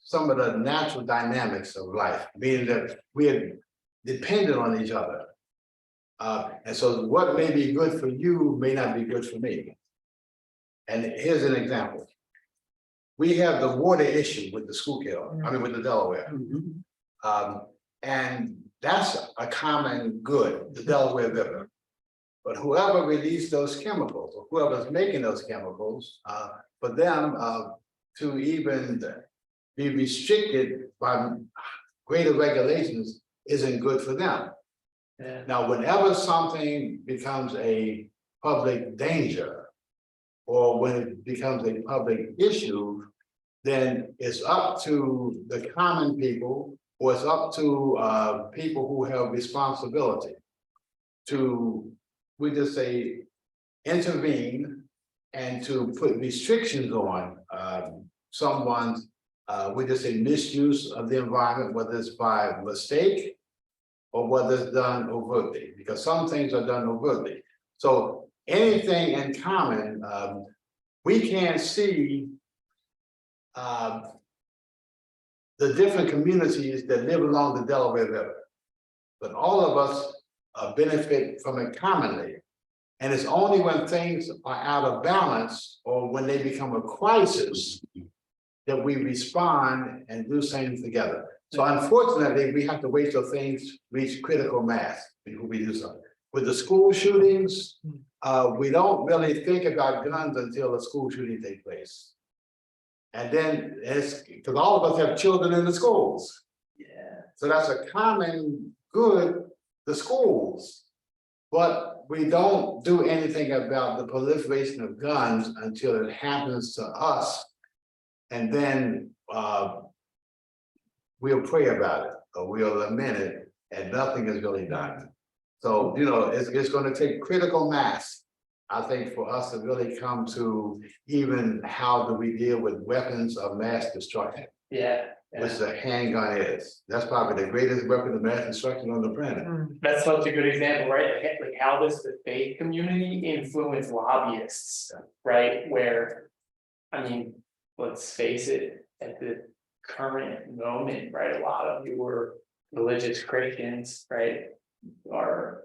some of the natural dynamics of life, meaning that we are dependent on each other. And so what may be good for you may not be good for me. And here's an example. We have the water issue with the Schuylkill, with the Delaware. And that's a common good, the Delaware River. But whoever released those chemicals, or whoever's making those chemicals, for them to even be restricted by greater regulations isn't good for them. Yeah. Now, whenever something becomes a public danger, or when it becomes a public issue, then it's up to the common people or it's up to people who have responsibility to, we just say, intervene and to put restrictions on someone's, we just say misuse of the environment, whether it's by mistake or whether it's done overtly, because some things are done overtly. So anything in common, we can't see the different communities that live along the Delaware River. But all of us benefit from it commonly. And it's only when things are out of balance or when they become a crisis that we respond and do things together. So unfortunately, we have to wait till things reach critical mass before we do something. With the school shootings, we don't really think about guns until the school shooting takes place. And then it's because all of us have children in the schools. Yeah. So that's a common good, the schools. But we don't do anything about the proliferation of guns until it happens to us. And then we'll pray about it or we'll lament it and nothing is really done. So, you know, it's going to take critical mass, I think, for us to really come to even how do we deal with weapons of mass destruction, Yeah. which a handgun is. That's probably the greatest weapon of mass destruction on the planet. That's such a good example, right? Like how does the faith community influence lobbyists, right? Where, I mean, let's face it, at the current moment, right? A lot of your religious Christians, right, are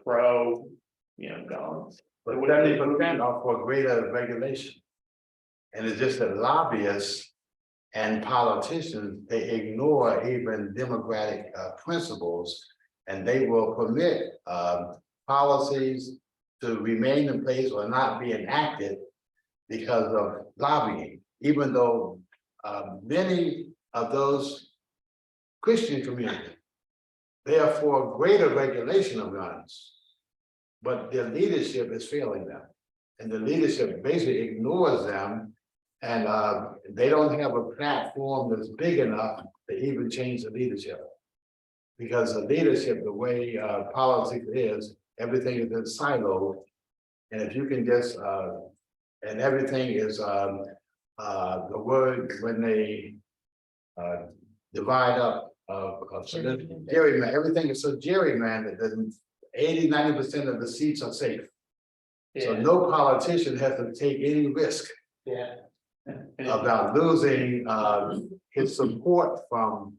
pro, guns. But 70% are for greater regulation. And it's just that lobbyists and politicians, they ignore even democratic principles, and they will permit policies to remain in place or not be enacted because of lobbying, even though many of those Christian communities, they are for greater regulation of guns, but their leadership is failing them. And the leadership basically ignores them, and they don't have a platform that's big enough to even change the leadership. Because the leadership, the way politics is, everything is in silo. And if you can just, and everything is the word when they divide up gerrymander, everything is so gerrymandered that 80–90% of the seats are safe. So no politician has to take any risk about losing his support from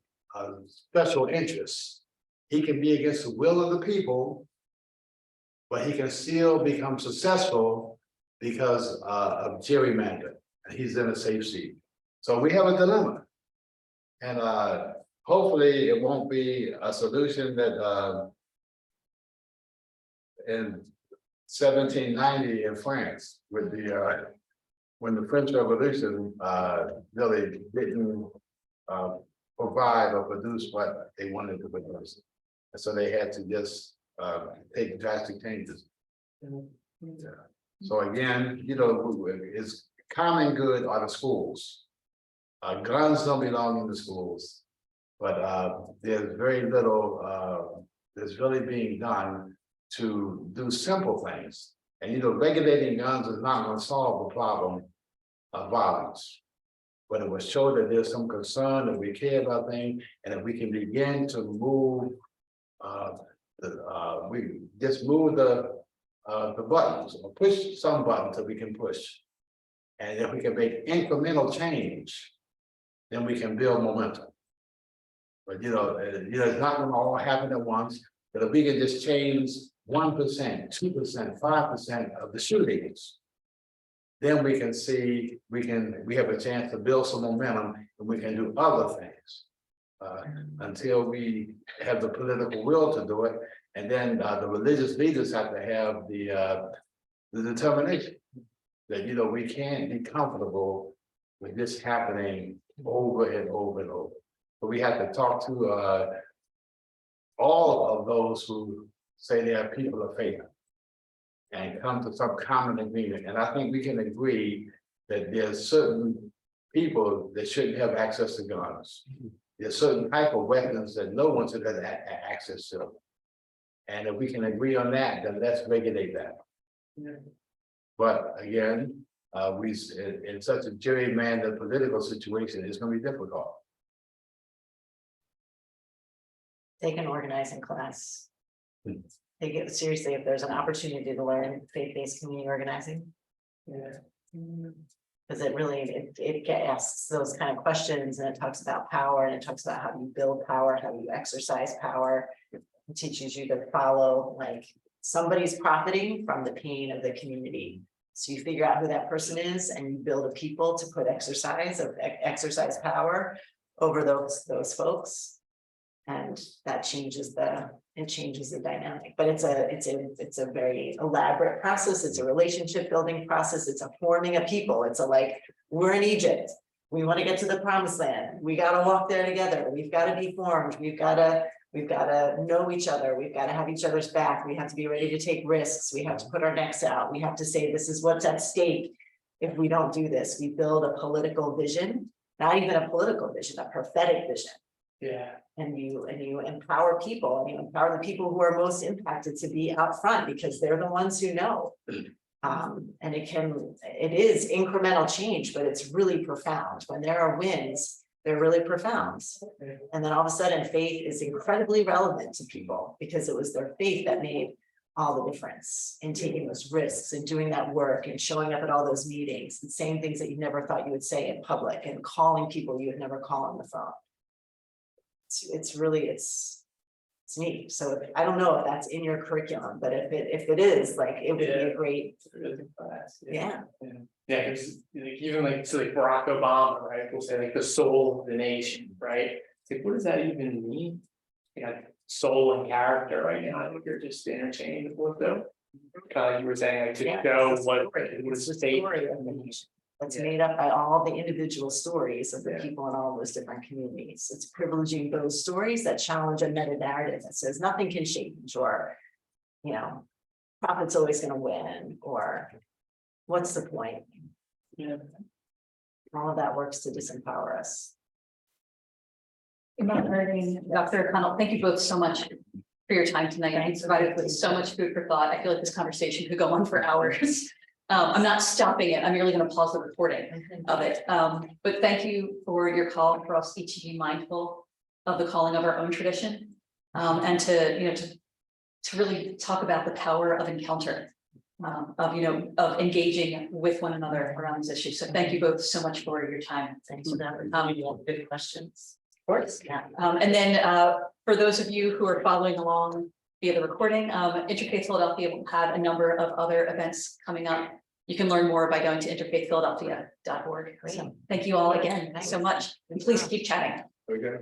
special interests. He can be against the will of the people, but he can still become successful because of gerrymander. He's in a safe seat. So we have a dilemma. And hopefully it won't be a solution that in 1790 in France with the when the French Revolution really didn't provide or produce what they wanted to produce. And so they had to just take drastic changes. So again, it's common good are the schools. Guns don't belong in the schools, but there's very little that's really being done to do simple things. And regulating guns is not going to solve the problem of violence. But it will show that there's some concern that we care about things, and that we can begin to move we just move the buttons or push some buttons that we can push. And if we can make incremental change, then we can build momentum. But it's not going to all happen at once. But if we can just change 1%, 2%, 5% of the shootings, then we can see we have a chance to build some momentum, and we can do other things until we have the political will to do it. And then the religious leaders have to have the determination that we can't be comfortable with this happening over and over and over. But we have to talk to all of those who say they are people of faith and come to some common agreement. And I think we can agree that there's certain people that shouldn't have access to guns. There's certain type of weapons that no one should have access to. And if we can agree on that, then let's regulate that. Yeah. But again, in such a gerrymandered political situation, it's gonna be difficult. Take an organizing class. Hmm. Take it seriously if there's an opportunity to learn faith-based community organizing. Yeah. Because it really, it asks those kind of questions, and it talks about power, and it talks about how you build power, how you exercise power. It teaches you to follow, like, somebody's profiting from the pain of the community. So you figure out who that person is, and you build a people to put exercise power over those folks. And that changes the dynamic, but it's a very elaborate process. It's a relationship building process. It's a forming of people. It's a, like, we're in Egypt. We want to get to the promised land. We got to walk there together. We've got to be formed. We've got to know each other. We've got to have each other's back. We have to be ready to take risks. We have to put our necks out. We have to say, this is what's at stake. If we don't do this, we build a political vision, not even a political vision, a prophetic vision. Yeah. And you empower people, and you empower the people who are most impacted to be out front, because they're the ones who know. And it is incremental change, but it's really profound. When there are wins, they're really profound. And then all of a sudden, faith is incredibly relevant to people, because it was their faith that made all the difference in taking those risks and doing that work and showing up at all those meetings and saying things that you never thought you would say in public, and calling people you would never call on the phone. It's neat. So I don't know if that's in your curriculum, but if it is, like, it would be a great. Yeah. Yeah, because like, even like, so like Barack Obama, right, we'll say like the soul of the nation, right? It's like, what does that even mean? Yeah, soul and character right now, I think you're just interchangeable with them. Kind of like you were saying, like, to show what it was the story of the nation. It's made up by all the individual stories of the people in all those different communities. It's privileging those stories that challenge a meta narrative that says nothing can change, or, prophet's always going to win, or what's the point? Yeah. All of that works to disempower us. Dr. O'Connell, thank you both so much for your time tonight. You provided with so much food for thought. I feel like this conversation could go on for hours. I'm not stopping it. I'm merely going to pause the recording of it. But thank you for your call, for us each to be mindful of the calling of our own tradition, and to really talk about the power of encounter, of engaging with one another around these issues. So thank you both so much for your time. Thanks for that. Good questions. Of course, yeah. And then for those of you who are following along via the recording, Interfaith Philadelphia will have a number of other events coming up. You can learn more by going to interfaithphiladelphia.org. So thank you all again so much, and please keep chatting. Okay.